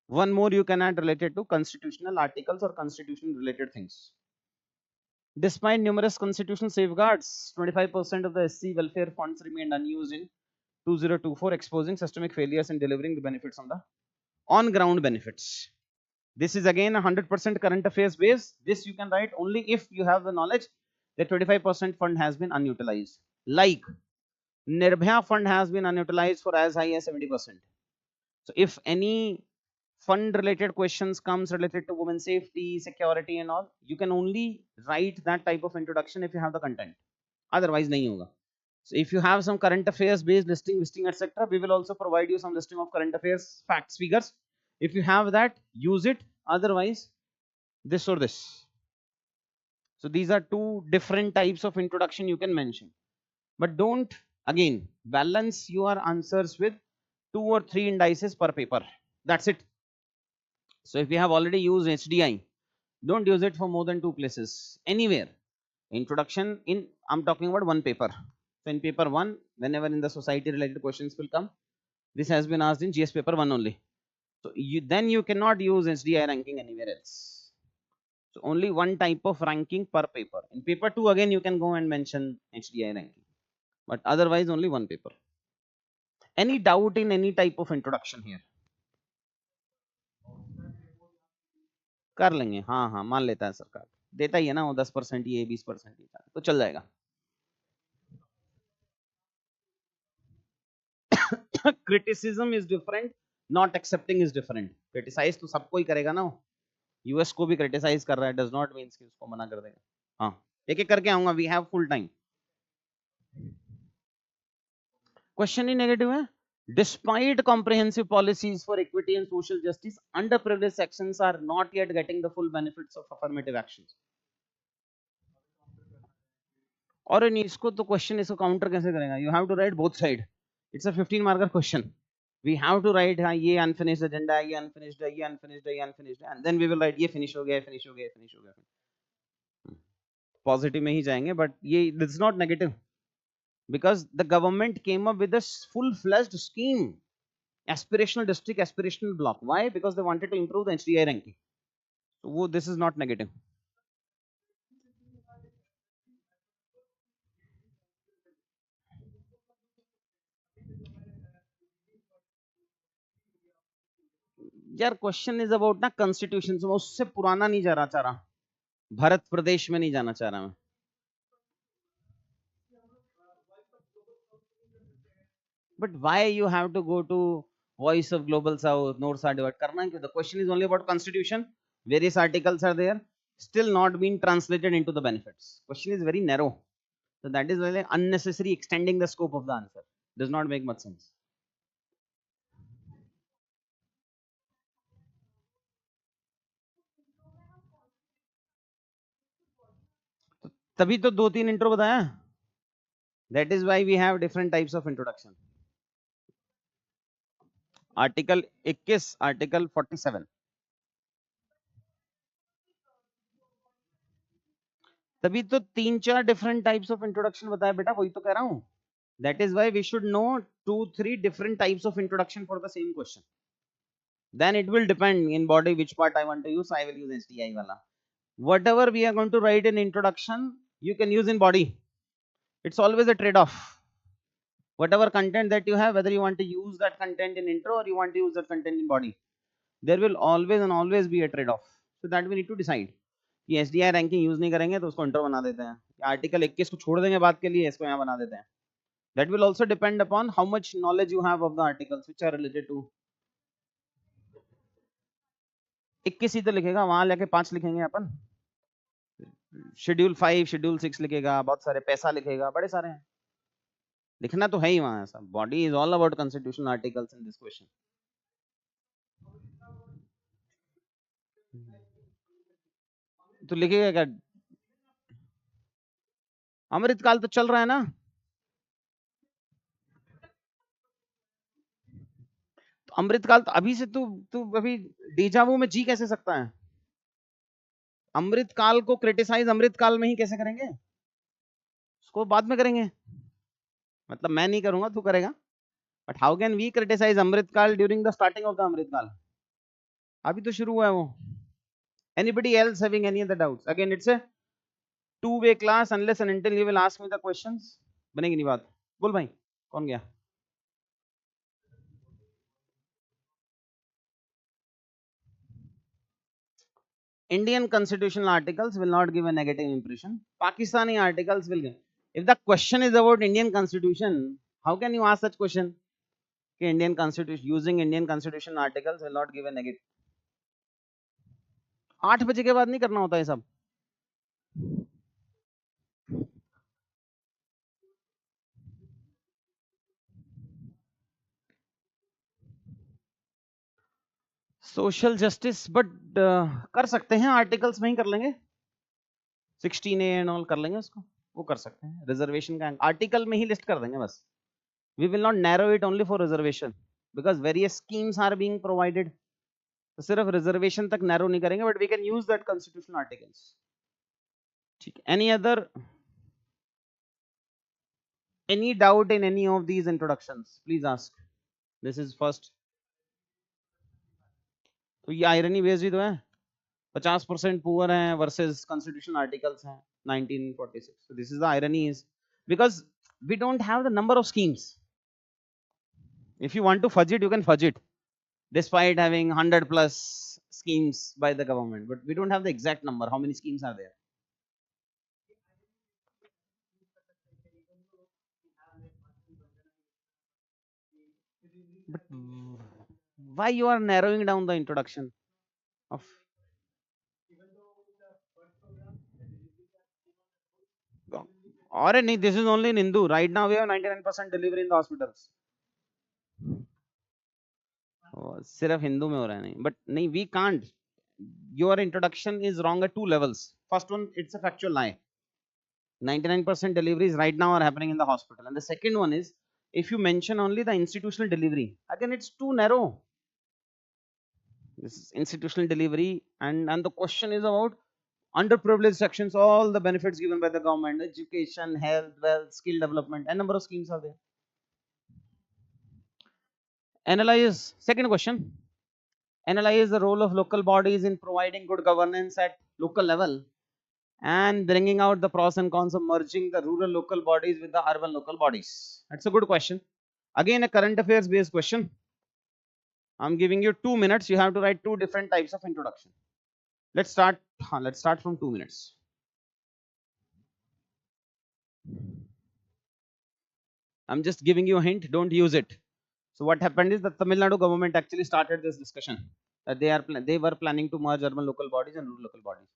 One more you can add related to constitutional articles or constitution related things. Despite numerous constitutional safeguards, 25% of the SC welfare funds remained unused in 2024, exposing systemic failures in delivering the benefits on the on-ground benefits. This is again a 100% current affairs base. This you can write only if you have the knowledge that 25% fund has been unutilized. Like Nirbhaya fund has been unutilized for as high as 70%. So if any fund related questions comes related to women safety, security and all, you can only write that type of introduction if you have the content. Otherwise nahi hoga. So if you have some current affairs based listing etc., we will also provide you some listing of current affairs facts figures. If you have that, use it. Otherwise this or this. So these are two different types of introduction you can mention, but don't again balance your answers with 2 or 3 indices per paper. That's it. So if you have already used HDI, don't use it for more than 2 places anywhere. Introduction in, I'm talking about one paper. So in paper 1, whenever in the society related questions will come, this has been asked in GS paper 1 only. So then you cannot use HDI ranking anywhere else. So only one type of ranking per paper. In paper 2 again you can go and mention HDI ranking, but otherwise only one paper. Any doubt in any type of introduction here? कर लेंगे, हाँ हाँ मान लेता है सरकार, देता ही है ना वो 10% ये 20% ही तो चल जाएगा. Criticism is different, not accepting is different. Criticize तो सबको ही करेगा ना, यूएस को भी क्रिटिसाइज कर रहा है, डज नॉट मीन कि उसको मना कर देगा. हाँ एक एक करके आऊंगा, we have full time. Question ही नेगेटिव है. Despite comprehensive policies for equity and social justice, underprivileged sections are not yet getting the full benefits of affirmative actions. और इसको तो क्वेश्चन इसको काउंटर कैसे करेगा? You have to write both side. It's a 15 marker question. We have to write हाँ ये unfinished agenda है, ये unfinished है, ये unfinished है, ये unfinished है, and then we will write ये finish हो गया, finish हो गया, finish हो गया. Positive में ही जाएंगे, but ये this is not negative, because the government came up with a full-fledged scheme, aspirational district, aspirational block. Why? Because they wanted to improve the HDI ranking. So this is not negative. यार question is about ना constitution, मैं उससे पुराना नहीं जाना चाह रहा, भारत प्रदेश में नहीं जाना चाह रहा मैं. But why you have to go to voice of global south, north side divide? करना क्यों? The question is only about constitution. various articles are there, still not been translated into the benefits. Question is very narrow. So that is why unnecessary extending the scope of the answer. Does not make much sense. तभी तो 2-3 intro बताया. That is why we have different types of introduction. Article 21, Article 47. तभी तो 3-4 different types of introduction बताया बेटा, वही तो कह रहा हूँ. That is why we should know 2-3 different types of introduction for the same question. Then it will depend in body which part I want to use. I will use SDI wala. Whatever we are going to write in introduction, you can use in body. It's always a trade-off. Whatever content that you have, whether you want to use that content in intro or you want to use that content in body, there will always and always be a trade-off. So that we need to decide. कि SDI ranking use नहीं करेंगे तो उसको intro बना देते हैं, article 21 को छोड़ देंगे बात के लिए, इसको यहाँ बना देते हैं. That will also depend upon how much knowledge you have of the articles which are related to. 21 ही तो लिखेगा, वहां लेके 5 लिखेंगे अपन. शेड्यूल 5, शेड्यूल 6 लिखेगा, बहुत सारे पैसा लिखेगा, बड़े सारे हैं. लिखना तो है ही वहां. ऐसा body is all about constitutional articles in this question. तो लिखेगा क्या? अमृतकाल तो चल रहा है ना. तो अमृतकाल तो अभी से तू अभी डेजावू में जी कैसे सकता है? अमृतकाल को क्रिटिसाइज अमृतकाल में ही कैसे करेंगे? उसको बाद में करेंगे. मतलब मैं नहीं करूंगा, तू करेगा. But how can we criticise Amritkaal during the starting of the Amritkaal? अभी तो शुरू हुआ है वो. Anybody else having any other doubts? Again, it's a two-way class unless and until you will ask me the questions. बनेगी नहीं बात. बोल भाई, कौन गया? Indian constitutional articles will not give a negative impression. Pakistani articles will give. If the question is about Indian constitution, how can you ask such question? Okay, Indian constitution, using Indian constitution articles will not give a negative. 8 बजे के बाद नहीं करना होता है सब. Social justice but कर सकते हैं, आर्टिकल्स में ही कर लेंगे. 16A एंड ऑल कर लेंगे उसको, वो कर सकते हैं. रिजर्वेशन का आर्टिकल में ही लिस्ट कर देंगे बस. We will not narrow it only for reservation because various schemes are being provided. तो सिर्फ रिजर्वेशन तक नैरो नहीं करेंगे, but we can use that constitutional articles. ठीक. Any other, any doubt in any of these introductions? Please ask. This is first. तो ये irony based ही तो है. 50% पुअर हैं वर्सेस कॉन्स्टिट्यूशनल आर्टिकल्स हैं 1946. So this is the irony is because we don't have the number of schemes. If you want to fudge it, you can fudge it despite having 100 plus schemes by the government, but we don't have the exact number. How many schemes are there? But why you are narrowing down the introduction of? Or नहीं, this is only in Hindu. Right now we have 99% delivery in the hospitals. सिर्फ हिंदू में हो रहा है नहीं, but नहीं, we can't. Your introduction is wrong at 2 levels. First one, it's a factual lie. 99% deliveries right now are happening in the hospital. And the second one is, if you mention only the institutional delivery, again it's too narrow. This is institutional delivery, and the question is about underprivileged sections, all the benefits given by the government, education, health, wealth, skill development, and number of schemes are there. Analyze. Second question, analyze the role of local bodies in providing good governance at local level and bringing out the pros and cons of merging the rural local bodies with the urban local bodies. That's a good question. Again, a current affairs based question. I'm giving you 2 minutes. You have to write 2 different types of introduction. Let's start from 2 minutes. I'm just giving you a hint, don't use it. So what happened is that Tamil Nadu government actually started this discussion. they were planning to merge urban local bodies and rural local bodies.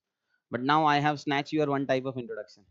But now I have snatched your one type of introduction.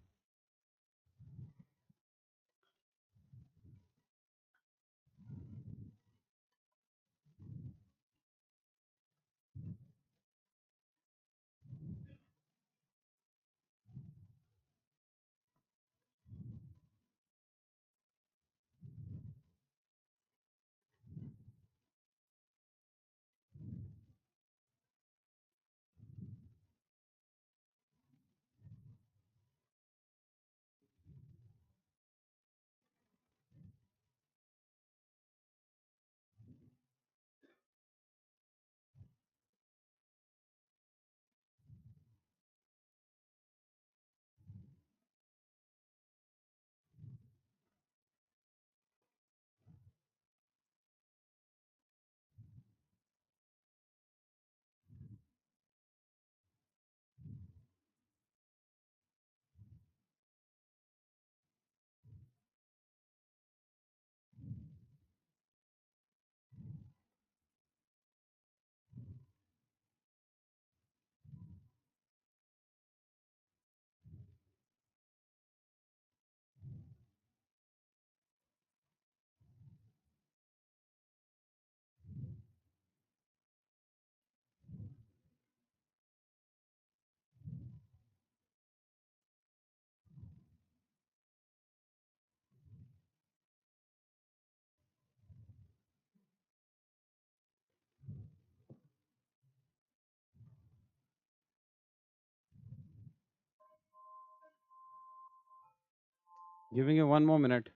Giving you one more minute.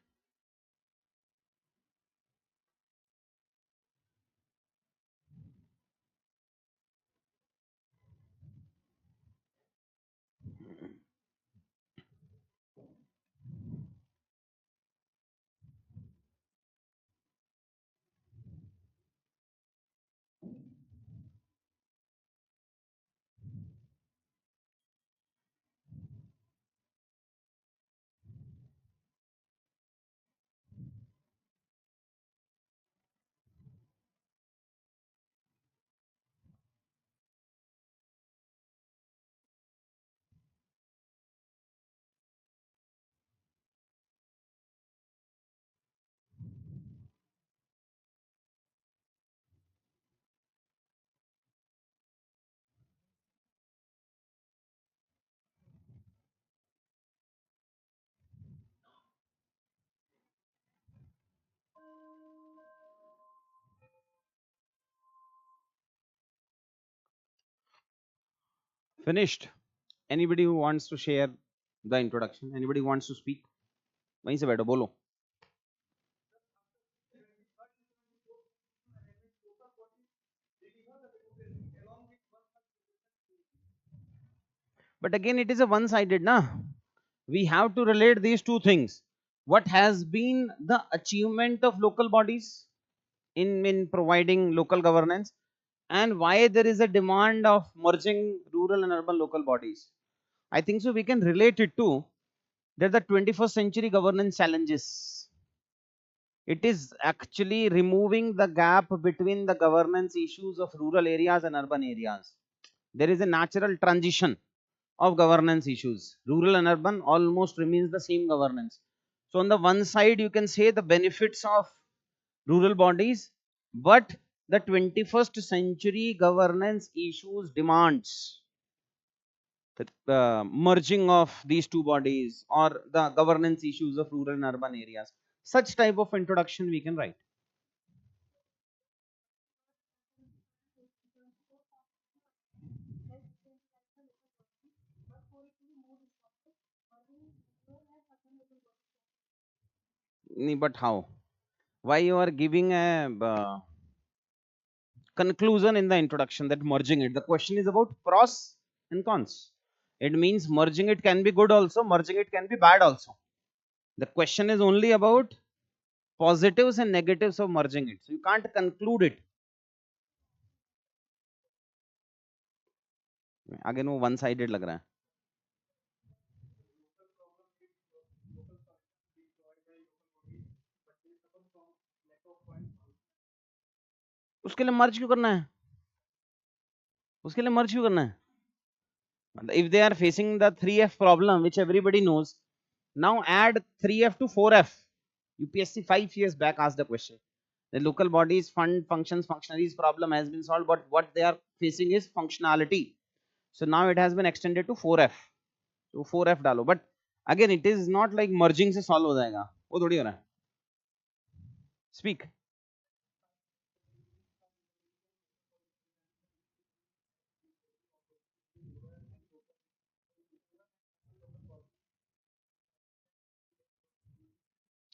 Finished. Anybody who wants to share the introduction? Anybody who wants to speak? वहीं से बैठो बोलो. But again, it is a one-sided, na? We have to relate these two things. What has been the achievement of local bodies in providing local governance, and why there is a demand of merging rural and urban local bodies. I think so we can relate it to that the 21st century governance challenges. It is actually removing the gap between the governance issues of rural areas and urban areas. There is a natural transition of governance issues. Rural and urban almost remains the same governance. So on the one side, you can say the benefits of rural bodies, but the 21st century governance issues demands the merging of these two bodies or the governance issues of rural and urban areas. Such type of introduction we can write. But how? Why you are giving a conclusion in the introduction that merging it? The question is about pros and cons. It means merging it can be good also, merging it can be bad also. The question is only about positives and negatives of merging it. So you can't conclude it. Again वो one sided लग रहा है. उसके लिए मर्ज क्यों करना है? उसके लिए मर्ज क्यों करना है? If they are facing the 3F problem, which everybody knows, now add 3F to 4F. UPSC 5 years back asked the question. The local bodies, fund, functions, functionaries problem has been solved, but what they are facing is functionality. So now it has been extended to 4F. So 4F डालो. But again, it is not like merging से solve हो जाएगा. वो थोड़ी हो रहा है. Speak.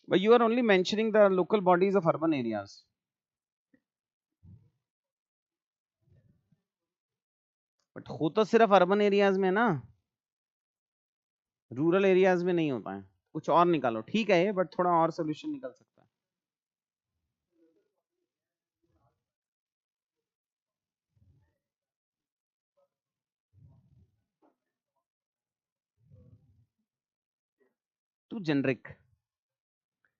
But you are only mentioning the local bodies of urban areas. But हो तो सिर्फ urban areas में ना, रूरल एरियाज में नहीं होता है. कुछ और निकालो. ठीक है, बट थोड़ा और सोल्यूशन निकल सकता है. Too generic.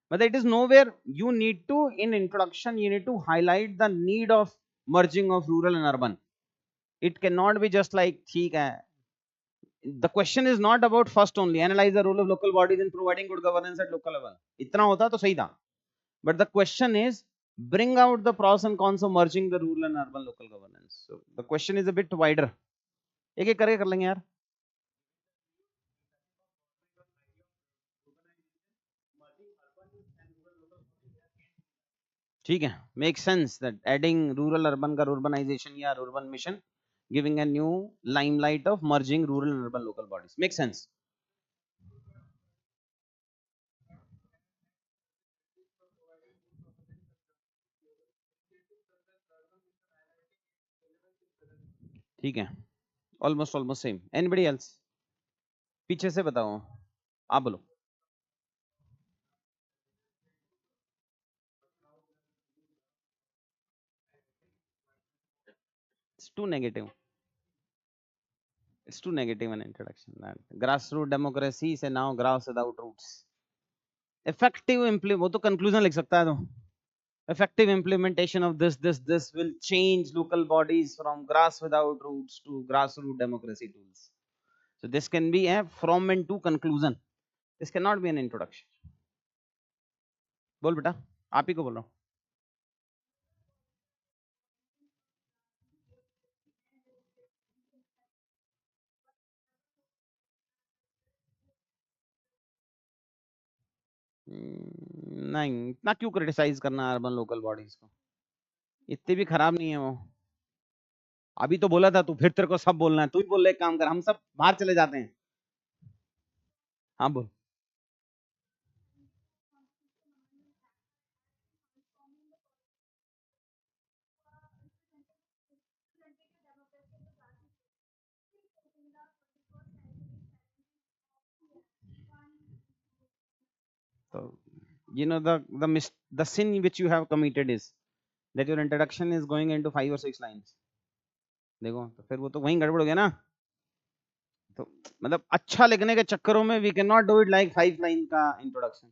But it is nowhere you need to, in introduction, you need to highlight the need of merging of rural and urban. It cannot be just like, theek hai. The question is not about first only, analyze the role of local bodies in providing good governance at local level. Itna hota to sahi tha. But the question is, bring out the pros and cons of merging the rural and urban local governance. So the question is a bit wider. एक एक करके कर लेंगे यार. ठीक है, make sense that adding rural urban का urbanization या urban mission giving a new limelight of merging rural and urban local bodies. Make sense. ठीक है, almost same. Anybody else? पीछे से बताओ, आप बोलो. It's too negative. It's too negative an introduction. That grassroots democracy से now grass without roots. Effective वो तो conclusion लिख सकता है तो. Effective implementation of this will change local bodies from grass without roots to grassroots democracy tools. So this can be a from and to conclusion. This cannot be an introduction. बोल बेटा, आप ही को बोल रहा हूँ. नहीं, इतना क्यों क्रिटिसाइज करना अर्बन लोकल बॉडीज को? इतने भी खराब नहीं है वो. अभी तो बोला था तू, फिर तेरे को सब बोलना है. तू ही बोल ले, एक काम कर, हम सब बाहर चले जाते हैं. हाँ बोल. So you know the sin which you have committed is that your introduction is going into 5 or 6 lines. देखो तो फिर वो तो वहीं गड़बड़ हो गया ना. तो मतलब अच्छा लिखने के चक्करों में we cannot do it like 5 line का introduction.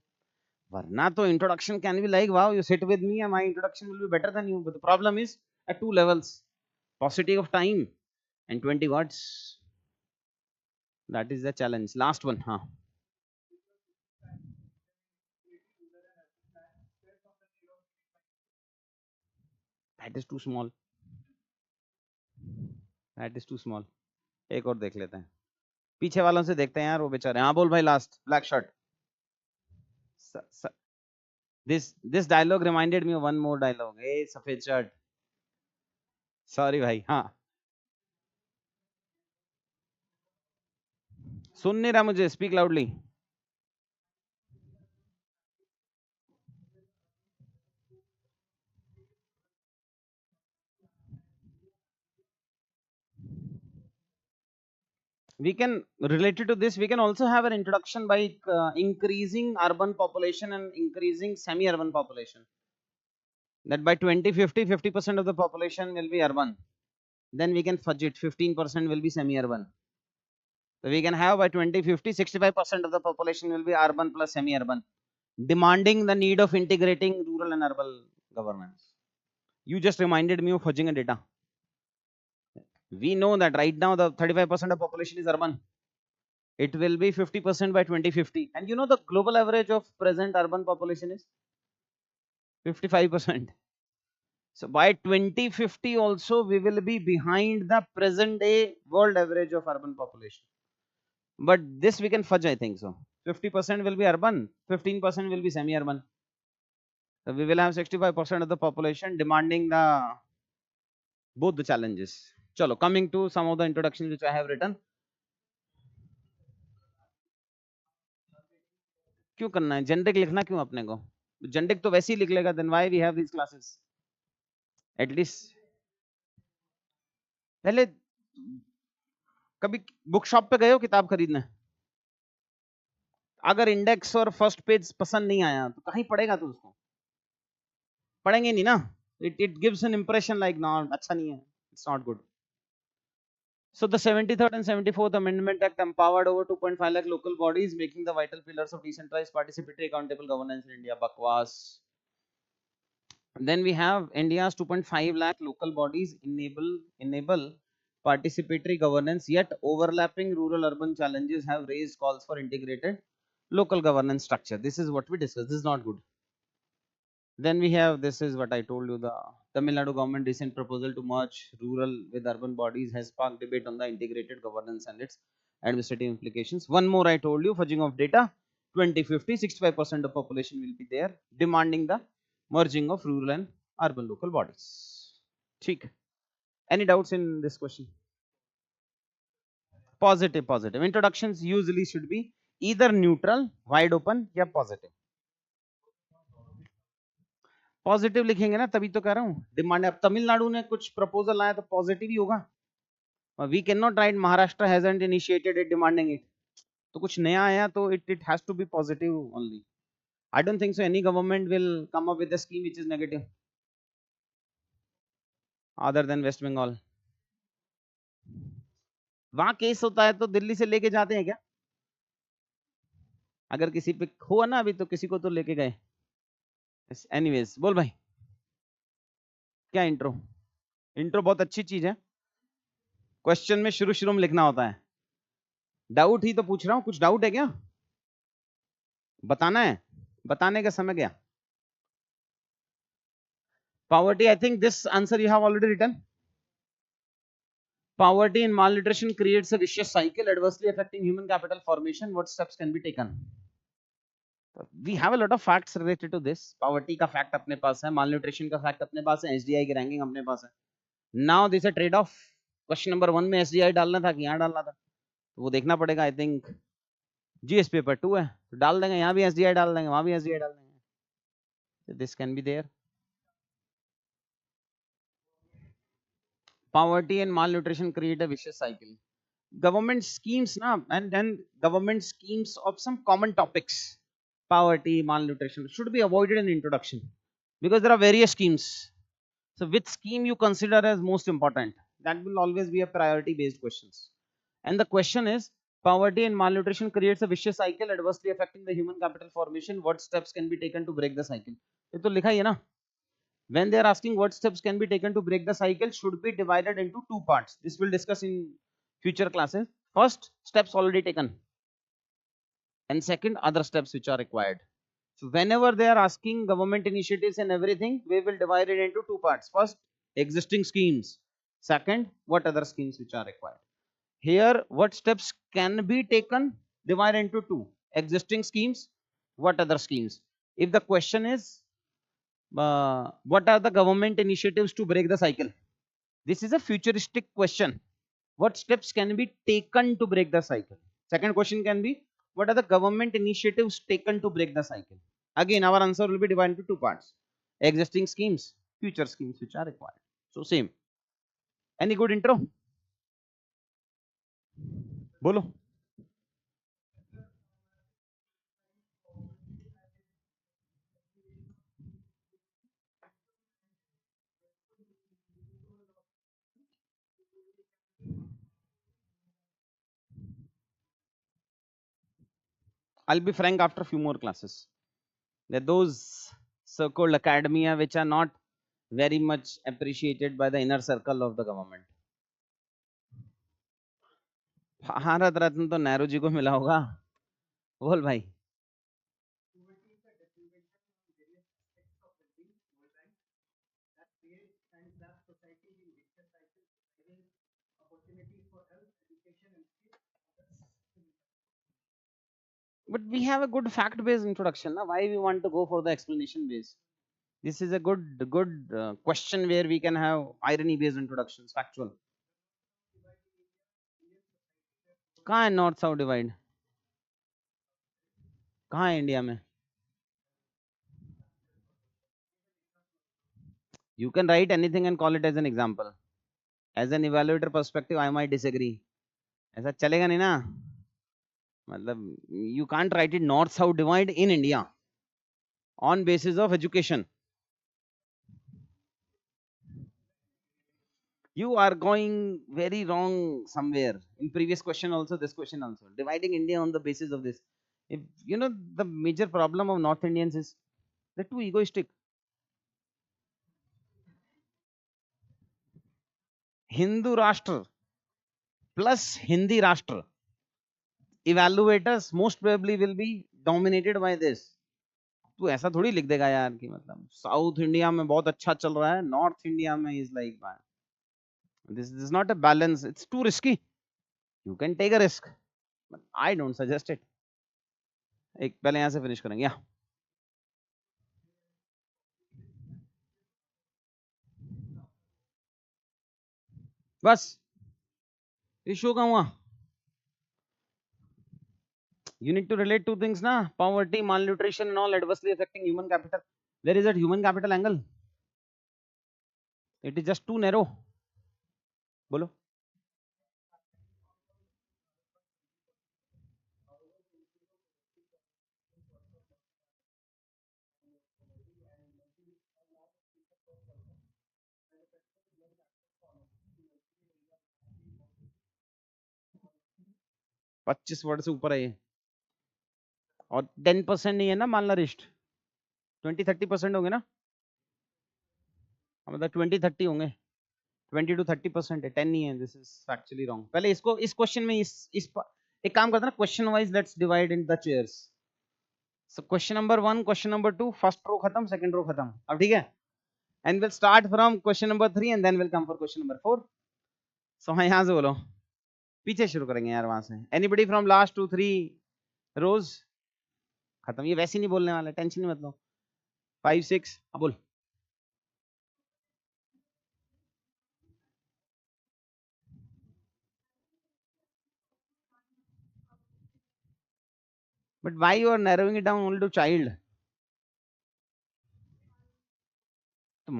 वरना तो introduction can be like, wow, you sit with me and my introduction will be better than you. But the problem is at 2 levels, paucity of time and 20 words. That is the challenge. Last one, huh? That is too small. That is too small. एक और देख लेते हैं. पीछे वालों से देखते हैं यार, वो बेचारे. हाँ बोल भाई, last. Black shirt. This dialogue reminded me of one more dialogue. Hey, सफेद शर्ट. सॉरी भाई. हाँ, सुन नहीं रहा मुझे. Speak loudly. We can, related to this, we can also have an introduction by increasing urban population and increasing semi-urban population. That by 2050, 50% of the population will be urban. Then we can fudge it. 15% will be semi-urban. So we can have by 2050, 65% of the population will be urban plus semi-urban, demanding the need of integrating rural and urban governance. You just reminded me of fudging a data. We know that right now the 35% of population is urban. It will be 50% by 2050. And you know the global average of present urban population is 55%. So by 2050 also we will be behind the present day world average of urban population. But this we can fudge, I think so. 50% will be urban, 15% will be semi-urban. So we will have 65% of the population demanding both the challenges. Chalo, coming to some of the introductions which I have written. क्यों करना है generic लिखना क्यों अपने को generic तो वैसे ही लिख लेगा then why we have these classes at least पहले कभी बुक शॉप पे गए हो किताब खरीदने अगर इंडेक्स और फर्स्ट पेज पसंद नहीं आया तो कहीं पढ़ेगा तू उसको पढ़ेंगे नहीं ना it gives an impression like not अच्छा नहीं है it's not good. So the 73rd and 74th Amendment Act empowered over 2.5 lakh local bodies, making the vital pillars of decentralized, participatory, accountable governance in India. Bakwas. Then we have India's 2.5 lakh local bodies enable participatory governance, yet overlapping rural-urban challenges have raised calls for integrated local governance structure. This is what we discussed. This is not good. Then we have, this is what I told you, the Tamil Nadu government recent proposal to merge rural with urban bodies has sparked debate on the integrated governance and its administrative implications. One more I told you, fudging of data, 2050, 65% of population will be there, demanding the merging of rural and urban local bodies. Theek. Any doubts in this question? Positive, positive. Introductions usually should be either neutral, wide open, या positive. Positive लिखेंगे ना तभी तो कह रहा हूँ demand अब तमिलनाडु ने कुछ प्रपोजल आया तो पॉजिटिव ही होगा we can not write Maharashtra hasn't initiated it demanding it तो कुछ नया आया तो it has to be positive only I don't think so any government will come up with a scheme which is negative other than West Bengal वहां case होता है तो दिल्ली से लेके जाते हैं क्या अगर किसी पे हुआ ना अभी तो किसी को तो लेके गए एनीवेज बोल भाई क्या इंट्रो इंट्रो बहुत अच्छी चीज है क्वेश्चन में शुरू में लिखना होता है डाउट ही तो पूछ रहा हूं कुछ डाउट है क्या बताना है बताने का समय गया poverty I think this answer you have already written poverty and malnutrition creates a vicious cycle adversely affecting human capital formation what steps can be taken we have a lot of facts related to this poverty का fact अपने पास है malnutrition का fact अपने पास है SDI की ranking अपने पास है now this is a trade off question number 1 में SDI डालना था कि यहाँ डालना था तो वो देखना पड़ेगा आई थिंक जीएस पेपर 2 है तो डाल देंगे यहाँ भी एसडीआई डाल देंगे वहां भी एसडीआई डाल देंगे this can be there poverty and malnutrition create a vicious cycle government schemes na and government schemes of some common topics poverty malnutrition should be avoided in introduction because there are various schemes so which scheme you consider as most important that will always be a priority based questions and the question is poverty and malnutrition creates a vicious cycle adversely affecting the human capital formation what steps can be taken to break the cycle ये तो लिखा ही है ना when they are asking what steps can be taken to break the cycle should be divided into two parts this will discuss in future classes first steps already taken and second other steps which are required so whenever they are asking government initiatives and everything we will divide it into two parts first existing schemes second what other schemes which are required here what steps can be taken divided into two existing schemes what other schemes if the question is what are the government initiatives to break the cycle this is a futuristic question what steps can be taken to break the cycle second question can be what are the government initiatives taken to break the cycle again our answer will be divided into two parts existing schemes future schemes which are required so same any good intro bolo I'll be frank after a few more classes. There are those so-called academia which are not very much appreciated by the inner circle of the government. Bharat Ratna तो नेहरू जी को मिला होगा। बोल भाई। But we have a good fact based introduction now. Why we want to go for the explanation based? This is a good question where we can have irony based introductions, factual. कहाँ है north south divide? कहाँ है India में? You can write anything and call it as an example. As an evaluator perspective, I might disagree. ऐसा चलेगा नहीं ना, मतलब you can't write it north south divide in India on basis of education. You are going very wrong somewhere. In previous question also, this question also, dividing India on the basis of this. If you know, the major problem of North Indians is they're too egoistic. Hindu Rashtra plus Hindi Rashtra, evaluators most probably will be dominated by this. तू ऐसा थोड़ी लिख देगा यार कि मतलब south India में बहुत अच्छा चल रहा है, नॉर्थ इंडिया में is like this is not a balance. It's too risky. You can take a risk, but I don't suggest it. एक पहले यहाँ से फिनिश करेंगे। बस इशू का हुआ। You need to relate two things na, poverty, malnutrition and all adversely affecting human capital. Where is that human capital angle? It is just too narrow. बोलो। पच्चीस वर्ड से ऊपर है ये, और 10% नहीं है ना मानला रिस्ट, 20-30% होंगे ना, मतलब 20-30 होंगे, 20-30% है, 10 नहीं है। This is actually wrong. पहले इसको इस क्वेश्चन में इस एक काम करते ना, question wise let's divide in the chairs. So question number 1, question number 2, first row खत्म, सेकंड रो खत्म। अब ठीक है, and will start from question number 3 and then will come for question number 4। So हाँ, यहाँ से बोलो, पीछे शुरू करेंगे यार वहां से। एनीबडी फ्रॉम लास्ट 2-3 रोज खत्म। ये वैसे नहीं बोलने वाला, टेंशन नहीं मत लो। 5-6 अब बोल। But why you are narrowing it down only to child? तो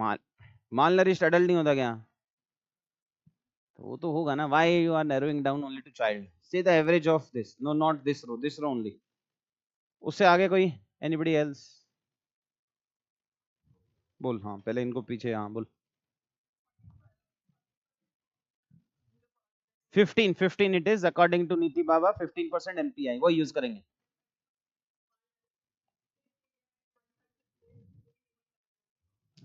malnourished adult नहीं होता क्या? तो वो तो होगा ना। Why you are narrowing down only to child? Say the average of this. No, not this row. This row only. उससे आगे कोई? Anybody else? बोल। हाँ, पहले इनको पीछे। हाँ बोल। 15 it is according to नीति बाबा, 15% MPI वो यूज करेंगे।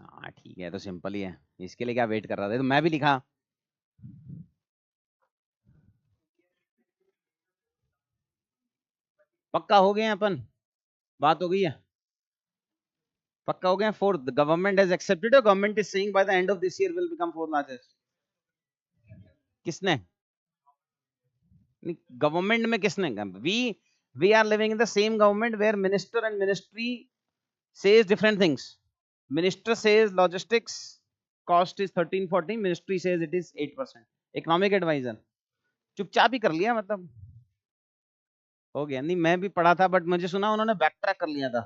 हाँ ठीक है, तो सिंपल ही है, इसके लिए क्या वेट कर रहा था? तो मैं भी लिखा। पक्का हो गए अपन, बात हो गई है, पक्का हो गया। Fourth, government has accepted, government is saying by the end of this year will become fourth largest. किसने? गवर्नमेंट में किसने? We are living in the same government where minister and ministry says different things. Minister says logistics cost is 13-14, ministry says it is 8%। Economic adviser चुपचाप ही कर लिया, मतलब हो गया। नहीं, मैं भी पढ़ा था, बट मुझे सुना उन्होंने बैक ट्रैक कर लिया था।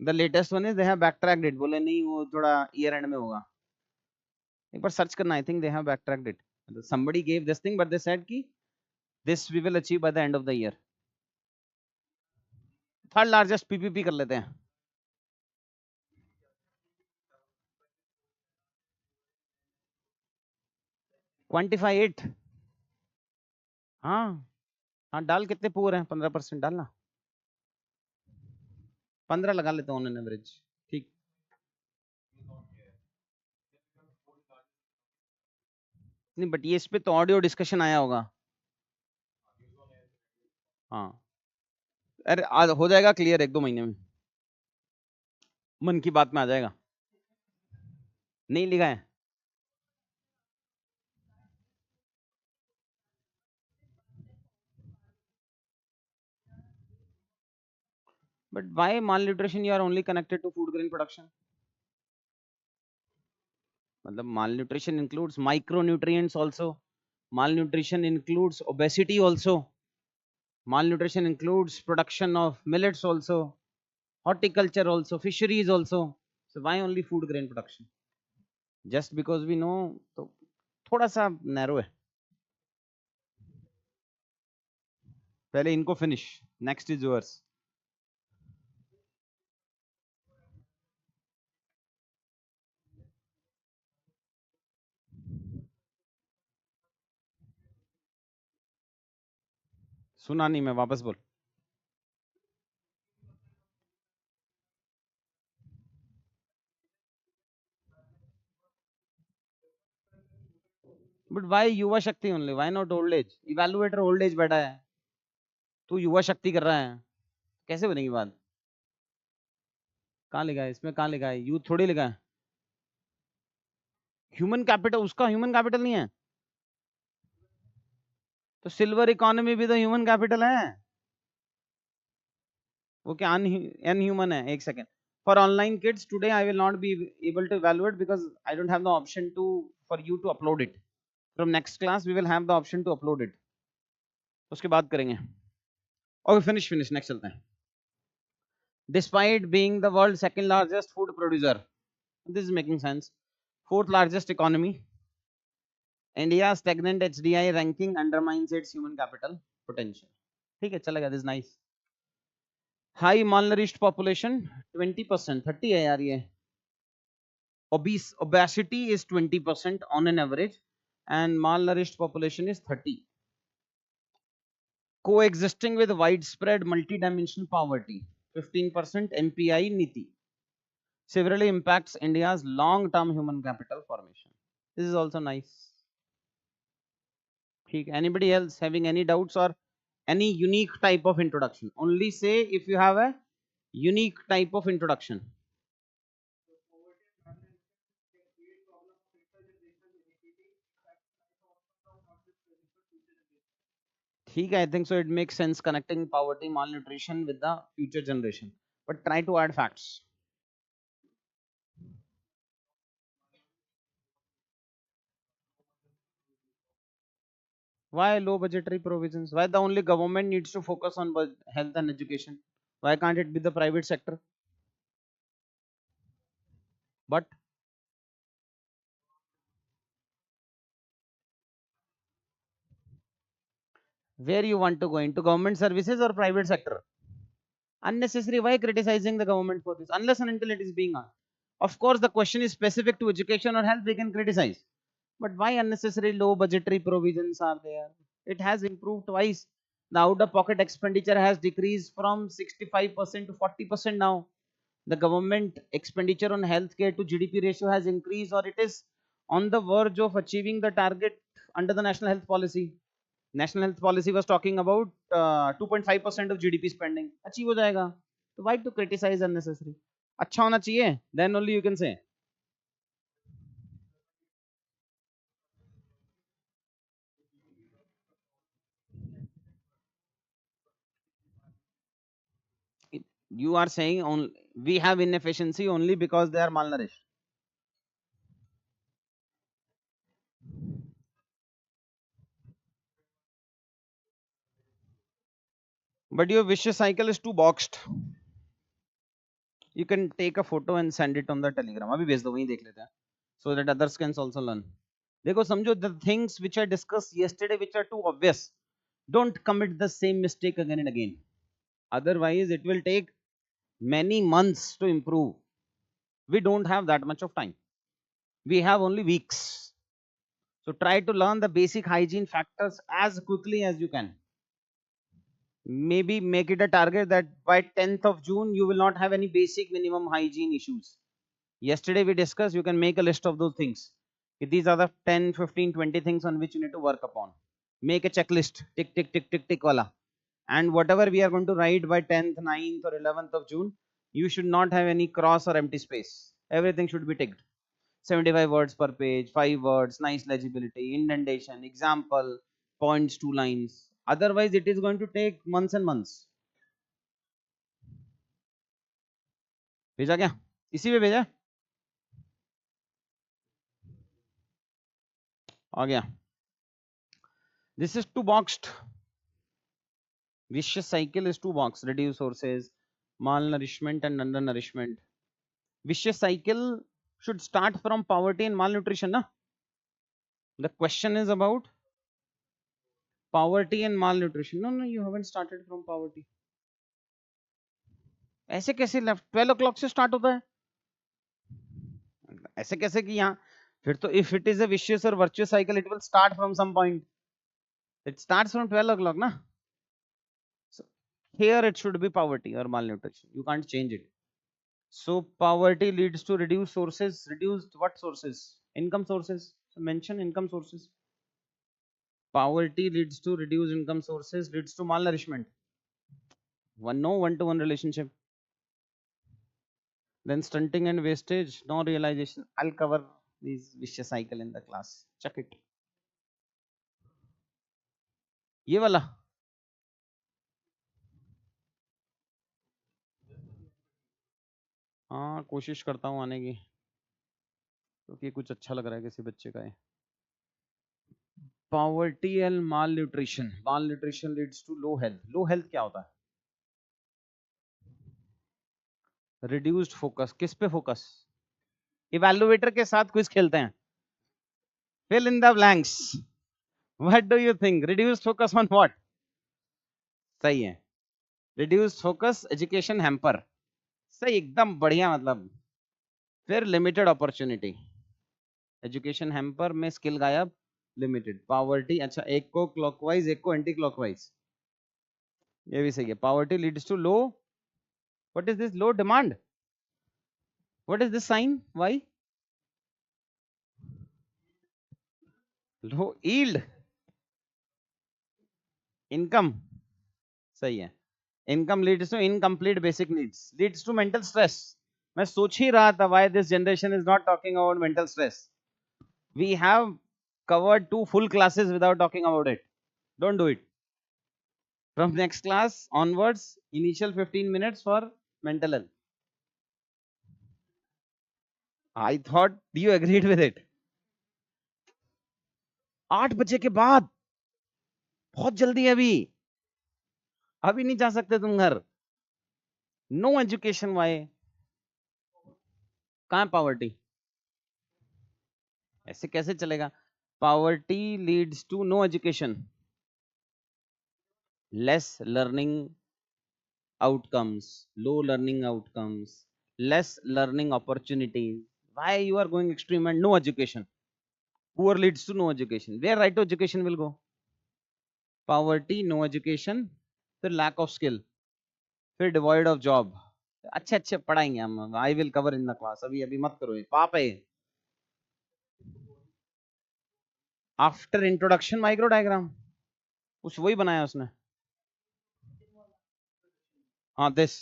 The latest one is they have back tracked it, बोले नहीं वो थोड़ा ईयर एंड में होगा। एक बार सर्च करना, I think they have back tracked it. somebody gave this thing but they said ki this we will achieve by the end of the year। Third largest PPP कर लेते हैं। Quantify it. हाँ हाँ, डाल। कितने poor हैं? 15% डालना, 15 लगा लेते हैं ऑन एन एवरेज। ठीक, नहीं बट ये इस पे तो ऑडियो डिस्कशन आया होगा। हाँ, अरे आज हो जाएगा क्लियर 1-2 महीने में, मन की बात में आ जाएगा। नहीं लिखा है? But why malnutrition you are only connected to food grain production? मतलब malnutrition includes micronutrients also. Malnutrition includes obesity also. Malnutrition includes production of millets also, horticulture also, fisheries also. So why only food grain production? Just because we know, तो थोड़ा सा narrow है. पहले इनको finish. Next is yours. सुना नहीं मैं, वापस बोल. But why युवा शक्ति only? Why not old age? Evaluator old age बैठा है, तू युवा शक्ति कर रहा है, कैसे बनेगी बात? कहाँ लिखा है इसमें? कहाँ लिखा है? यूथ थोड़ी लिखा है. ह्यूमन कैपिटल, उसका ह्यूमन कैपिटल नहीं है तो सिल्वर इकोनॉमी भी तो ह्यूमन कैपिटल है. वो क्या अनह्यूमन है? एक second. For online kids today I will not be able to evaluate because I don't have the option to for you to upload it. From next class we will have the option to upload it. उसके बाद करेंगे. Okay, finish finish, next चलते हैं. Despite being the world's second largest food producer, this is making sense, fourth largest economy, India's stagnant HDI ranking undermines its human capital potential. ठीक है, चलेगा. This is nice. High malnourished population 20%, 30 है यार ये. Obesity is 20% on an average and malnourished population is 30. Coexisting with widespread multidimensional poverty, 15% MPI Niti severely impacts India's long-term human capital formation. This is also nice. ठीक. Anybody else having any doubts or any unique type of introduction? Only say if you have a unique type of introduction. ठीक है, I think so. It makes sense connecting poverty, malnutrition with the future generation. But try to add facts. Why low budgetary provisions? Why the only government needs to focus on health and education? Why can't it be the private sector? But where you want to go, into government services or private sector? Unnecessary. Why criticizing the government for this? Unless and until it is being asked. Of course, the question is specific to education or health, we can criticize. But why unnecessary low budgetary provisions are there? It has improved twice. The out-of-pocket expenditure has decreased from 65% to 40% now. The government expenditure on healthcare to GDP ratio has increased, or it is on the verge of achieving the target under the national health policy. National health policy was talking about 2.5% of GDP spending. Achieve हो जाएगा. So why to criticize unnecessary? अच्छा होना चाहिए. Then only you can say. You are saying only we have inefficiency only because they are malnourished. But your vicious cycle is too boxed. You can take a photo and send it on the Telegram. अभी भेज दो, वहीं देख लेते हैं. So that others can also learn. देखो समझो, the things which I discussed yesterday which are too obvious, don't commit the same mistake again and again. Otherwise it will take many months to improve. We don't have that much of time. We have only weeks. So try to learn the basic hygiene factors as quickly as you can. Maybe make it a target that by 10th of June you will not have any basic minimum hygiene issues. Yesterday we discussed, you can make a list of those things. These are the 10, 15, 20 things on which you need to work upon. Make a checklist. Tick, tick, tick, tick, tick wala. and whatever we are going to write by 10th, 9th or 11th of June, you should not have any cross or empty space. Everything should be ticked. 75 words per page, 5 words, nice legibility, indentation, example, points, 2 lines. Otherwise it is going to take months and months. भेजा क्या? इसी पे भेजा? आ गया. This is two boxed. Vicious cycle is two boxed. Reduce sources, malnourishment and undernourishment. Vicious cycle should start from poverty and malnutrition, na? The question is about poverty and malnutrition. No, you haven't started from poverty. ऐसे कैसे left 12 o'clock से start होता है? ऐसे कैसे कि यहाँ फिर तो if it is a vicious or virtuous cycle, it will start from some point. It starts from 12 o'clock, na? So here it should be poverty or malnutrition. You can't change it. So poverty leads to reduced sources. Reduced what sources? Income sources. So mention income sources. Poverty leads to reduced income sources, leads to malnourishment. No one-to-one relationship. Then stunting and wastage, no realization. I'll cover these vicious cycle in the class. Check it. ये वाला हाँ कोशिश करता हूँ आने की, क्योंकि कुछ अच्छा लग रहा है किसी बच्चे का है. Poverty and malnutrition. Malnutrition leads to low health. Low health क्या होता है? Reduced focus. किस पे focus? Evaluator के साथ क्विज खेलते हैं. Fill in the blanks. What do you think? Reduced focus on what? सही है. Reduced focus, education hamper. सही, एकदम बढ़िया. मतलब फिर limited opportunity. Education hamper में skill गायब, limited. Poverty, अच्छा एक को clockwise एक को anti clockwise. ये भी सही है. Poverty leads to low. What is this? Low demand. What is this sign? Why? Low yield. Income. सही है. Income leads to incomplete basic needs. Leads to mental stress. मैं सोच ही रहा था why this generation is not talking about mental stress. We have covered 2 full classes without talking about it. Don't do it. From next class onwards, initial 15 minutes for mental health. I thought you agreed with it. 8 बजे के बाद बहुत जल्दी है. अभी नहीं जा सकते तुम घर. No education. वाई? कहां है पॉवर्टी? ऐसे कैसे चलेगा? Poverty leads to no education, less learning outcomes, low learning outcomes, less learning opportunities. Why you are going extreme and no education? Poor leads to no education. Where right to education will go? Poverty, no education, फिर lack of skill, फिर devoid of job. अच्छे अच्छे पढ़ाएंगे हम. I will cover in the class. अभी मत करो ये. पाप है. After introduction micro diagram. कुछ वही बनाया उसने. हाँ this.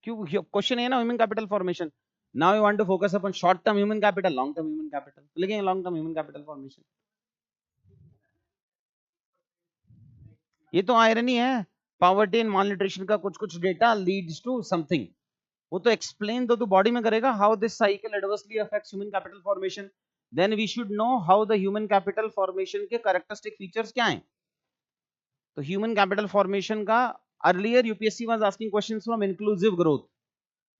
क्यों क्वेश्चन है ना human capital formation. Now you want to focus upon short term human capital, long term human capital. लिखेंगे long term human capital formation. ये तो आयरनी है. पॉवर्टी एंड मालन्यूट्रिशन का कुछ कुछ डेटा लीड्स टू समथिंग. वो तो एक्सप्लेन तो बॉडी में करेगा how this cycle adversely affects human capital formation. Then we should know how the human capital formation के कैरेक्टरिस्टिक फीचर्स क्या हैं. तो ह्यूमन कैपिटल फॉर्मेशन का earlier UPSC was asking questions from inclusive growth.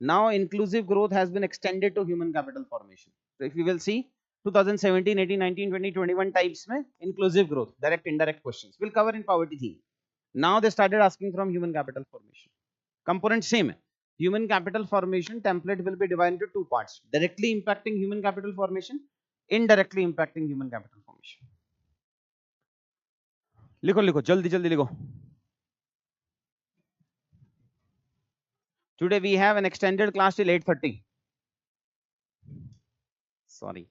Now inclusive growth has been extended to human capital formation. So if you will see 2017, 18, 19, 20, 21 types में inclusive growth, direct indirect questions will cover in poverty theme. Now they started asking from human capital formation. Component same है. Human capital formation template will be divided into 2 parts. Directly impacting human capital formation, indirectly impacting human capital formation. लिखो जल्दी लिखो. Today we have an extended class till 8:30. Sorry.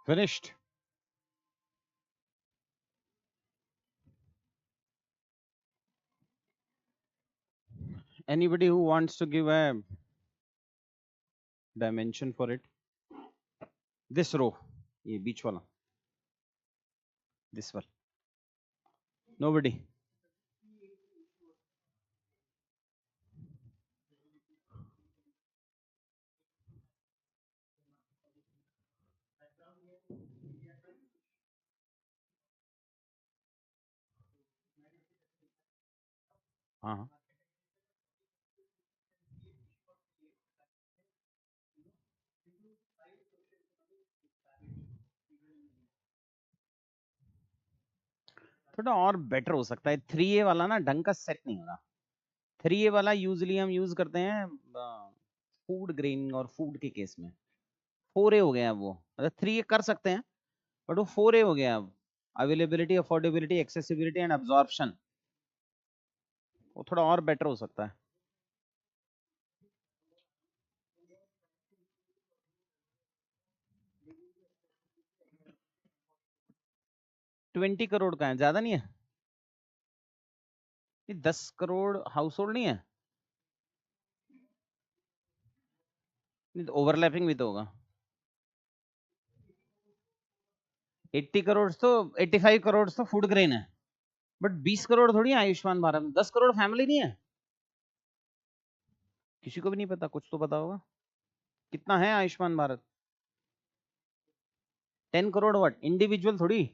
Finished. Anybody who wants to give a dimension for it? This row, ये बीच वाला, this one. Nobody. हाँ, थोड़ा और better हो सकता है। 3A वाला ना ढंग का सेट नहीं हो रहा। 3A वाला यूजली हम यूज करते हैं फूड ग्रेन और फूड के केस में। 4A हो गया अब वो, मतलब 3A कर सकते हैं बट वो 4A हो गया अब। Availability, affordability, accessibility and absorption, वो थोड़ा और बेटर हो सकता है। ट्वेंटी करोड़ का है, ज्यादा नहीं है? ये 10 करोड़ हाउस होल्ड नहीं है? ओवरलैपिंग भी तो होगा। 80 करोड़ तो 85 करोड़ तो फूड ग्रेन है, बट 20 करोड़ थोड़ी है आयुष्मान भारत में। 10 करोड़ फैमिली नहीं है? किसी को भी नहीं पता, कुछ तो पता होगा। कितना है आयुष्मान भारत? 10 करोड़ व्हाट, इंडिविजुअल थोड़ी,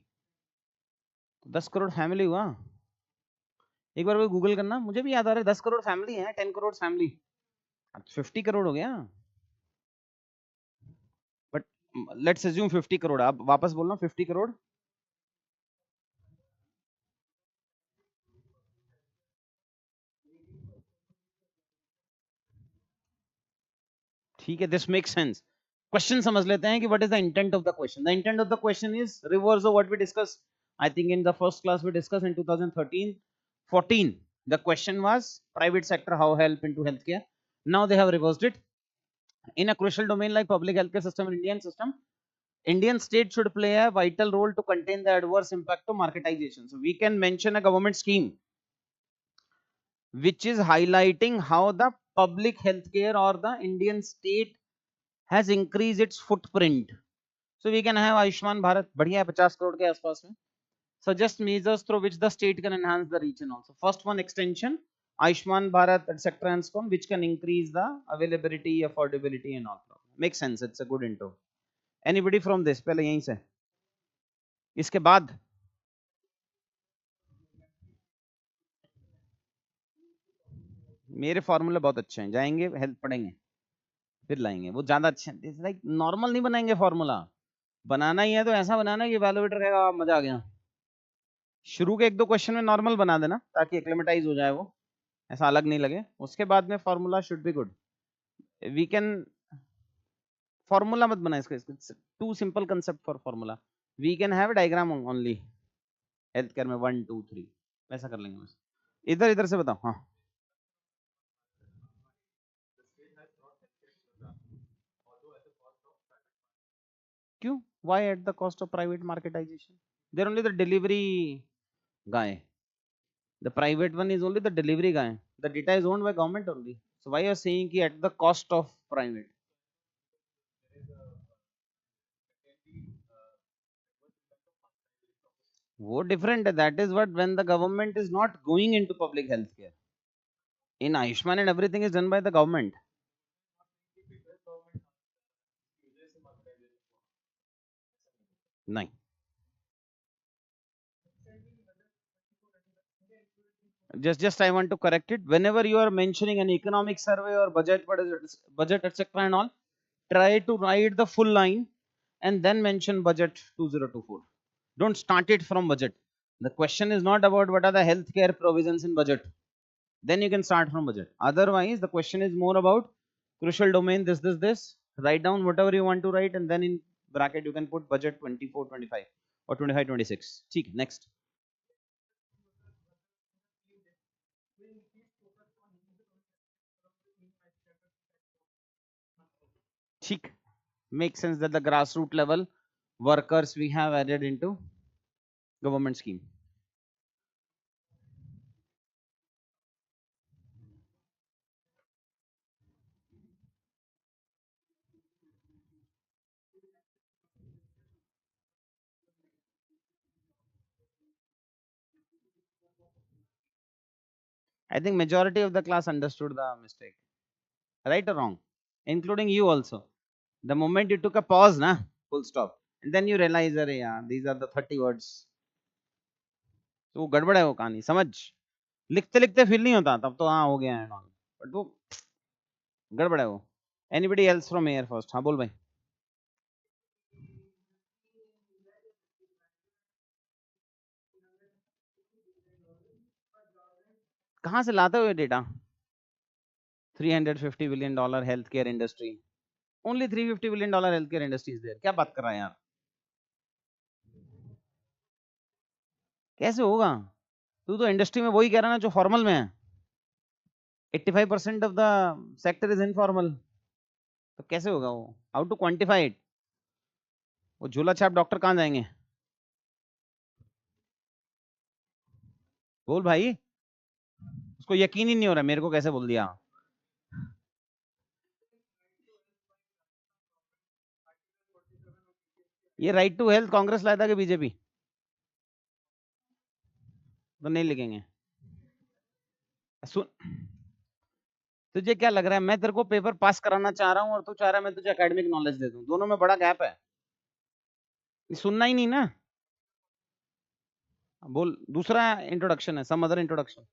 10 करोड़ फैमिली हुआ। एक बार वो गूगल करना, मुझे भी याद आ रहा है 10 करोड़ फैमिली है, 10 करोड़ फैमिली, 50 करोड़ हो गया। बट लेट्स अज्यूम 50 करोड़, आप वापस बोलना 50 करोड़। ठीक है, दिस मेक सेंस। क्वेश्चन समझ लेते हैं कि what is the intent of the question. The intent of the question is reverse of what we discuss, I think in the first class we discuss in 2013-14। The question was private sector how help into health care. Now they have reversed it. In a crucial domain like public healthcare system in Indian system, Indian state should play a vital role to contain the adverse impact of marketization. So we can mention a government scheme which is highlighting how the public healthcare or the Indian state has increased its footprint. So we can have Ayushman Bharat, बढ़िया है, 50 करोड़ के आसपास में. Suggest measures through which the state can enhance the reach and also. First one, extension, Ayushman Bharat, etc. and so on, which can increase the availability, affordability and all. Makes sense. It's a good intro. Anybody from this? पहले यहीं से, इसके बाद मेरे फॉर्मूले बहुत अच्छे हैं, जाएंगे हेल्प पढ़ेंगे फिर लाएंगे, वो ज्यादा अच्छे हैं। लाइक नॉर्मल नहीं बनाएंगे फॉर्मूला, बनाना ही है तो ऐसा बनाना कि वैल्यूएटर कहेगा मजा आ गया। शुरू के 1-2 क्वेश्चन में नॉर्मल बना देना ताकि एक्लेमेटाइज हो जाए, वो ऐसा अलग नहीं लगे। उसके बाद में formula should be good. We can, formula मत बना इसको, too simple concept for formula. We can have diagram only health care में 1 2 3 ऐसा कर लेंगे बस। इधर इधर से बताओ। हाँ, क्यों? Why at the cost of private marketization? They're only the delivery guy. The private one is only the delivery guy. The data is owned by government only. So why you're saying ki at the cost of private? वो different है. That is what when the government is not going into public health care. In Ayushman and everything is done by the government. नहीं. Just I want to correct it. Whenever you are mentioning an economic survey or budget etc. and all, try to write the full line and then mention budget 2024. Don't start it from budget. The question is not about what are the healthcare provisions in budget. Then you can start from budget. Otherwise, the question is more about crucial domain, this. Write down whatever you want to write and then in bracket you can put budget 24-25 or 25-26. Next. Makes sense that the grassroots level workers we have added into government scheme? I think majority of the class understood the mistake. Right or wrong? Including you also. The moment you took a pause, na, full stop, and then you realize, अरे यार, these are the 30 words. तो वो गड़बड़ है वो कहानी, समझ? लिखते लिखते फील नहीं होता, तब तो हाँ हो गया है, बट वो गड़बड़ है वो. Anybody else from here first? हाँ बोल भाई. कहाँ से लाते हो ये data? $350 billion healthcare industry. Only $350 billion healthcare industry is there. क्या बात कर रहा है यार? कैसे होगा? तू तो इंडस्ट्री में वही कह रहा है ना जो फॉर्मल में है. 85% of the sector is informal. तो कैसे होगा वो? How to quantify it? वो झोला छाप डॉक्टर कहाँ जाएंगे? बोल भाई. उसको यकीन ही नहीं हो रहा, मेरे को कैसे बोल दिया? ये राइट टू हेल्थ कांग्रेस लाया था कि बीजेपी? तो नहीं लिखेंगे. सुन, तुझे क्या लग रहा है मैं तेरे को पेपर पास कराना चाह रहा हूं और तू चाह रहा है मैं तुझे एकेडमिक नॉलेज दे दूं? दोनों में बड़ा गैप है. सुनना ही नहीं ना. बोल. दूसरा इंट्रोडक्शन है, सम अदर इंट्रोडक्शन.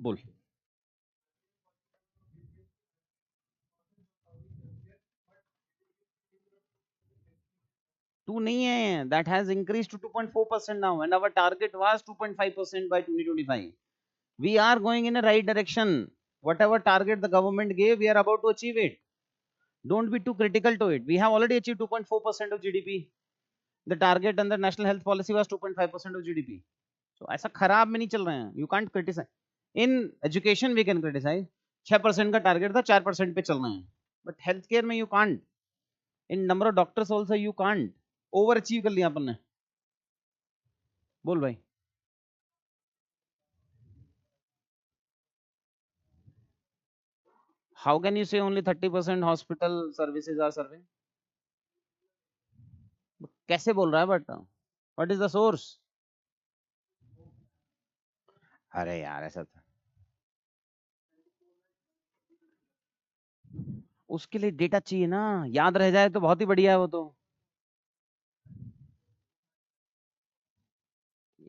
बोल. तू नहीं है. That has increased to 2.4% now, and our target was 2.5% by 2025. We are going in a right direction. Whatever target the government gave, we are about to achieve it. Don't be too critical to it. We have already achieved 2.4% of GDP. The target under national health policy was 2.5% of GDP. So ऐसा खराब में नहीं चल रहे हैं. You can't criticize. In education we can criticize. 6% का target था, 4% पे चल रहे हैं. But healthcare में you can't. In number of doctors also you can't. Over achieve कर लिया अपन ने. बोल भाई. How can you say only 30% hospital services are serving? कैसे बोल रहा है? But what is the source? अरे यार ऐसा था. उसके लिए डेटा चाहिए ना. याद रह जाए तो बहुत ही बढ़िया है वो तो.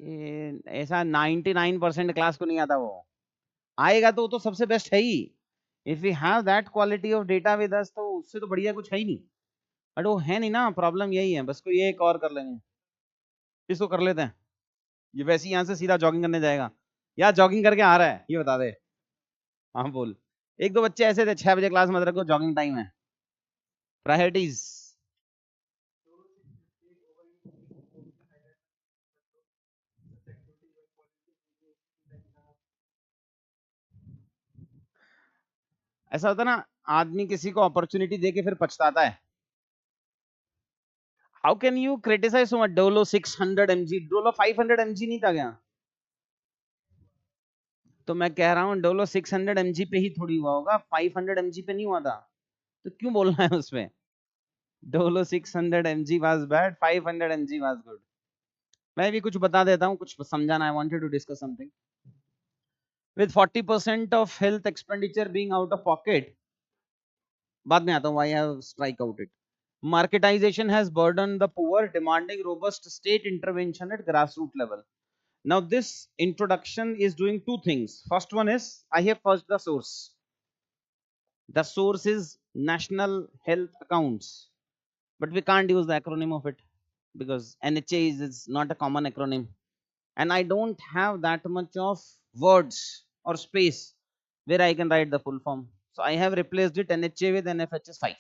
ये ऐसा 99% क्लास को नहीं आता वो. आएगा तो वो तो सबसे बेस्ट है ही. If we have that quality of data with us तो उससे तो बढ़िया कुछ है ही नहीं. बट वो है नहीं ना. प्रॉब्लम यही है बस. कोई एक और कर लेंगे. इसको कर लेते हैं. ये वैसे ही यहाँ से सीधा जॉगिंग करने जाएगा या जॉगिंग करके आ रहा है ये बता दे. हाँ बोल. एक दो बच्चे ऐसे थे 6 बजे क्लास में रखो, जॉगिंग टाइम है. प्रायोरिटीज. ऐसा होता ना, आदमी किसी को अपॉर्चुनिटी दे के फिर पछताता है. How can you criticise so much? Dolo 600 mg, Dolo 500 mg नहीं था क्या? तो मैं कह रहा हूँ डोलो 600 mg पे ही थोड़ी हुआ होगा, 500 mg पे नहीं हुआ था. तो क्यों बोलना है उसमें? Dolo 600 mg was bad, 500 mg was good. मैं भी कुछ बता देता हूँ, कुछ समझाना. I wanted to discuss something. With 40% of health expenditure being out of pocket, बाद में आता हूँ. I have strike out it. Marketization has burdened the poor, demanding robust state intervention at grassroots level. Now this introduction is doing two things. First one is I have first the source. The source is National Health Accounts, but we can't use the acronym of it because NHA is not a common acronym, and I don't have that much of words or space where I can write the full form. So I have replaced it NHA with NFHS 5.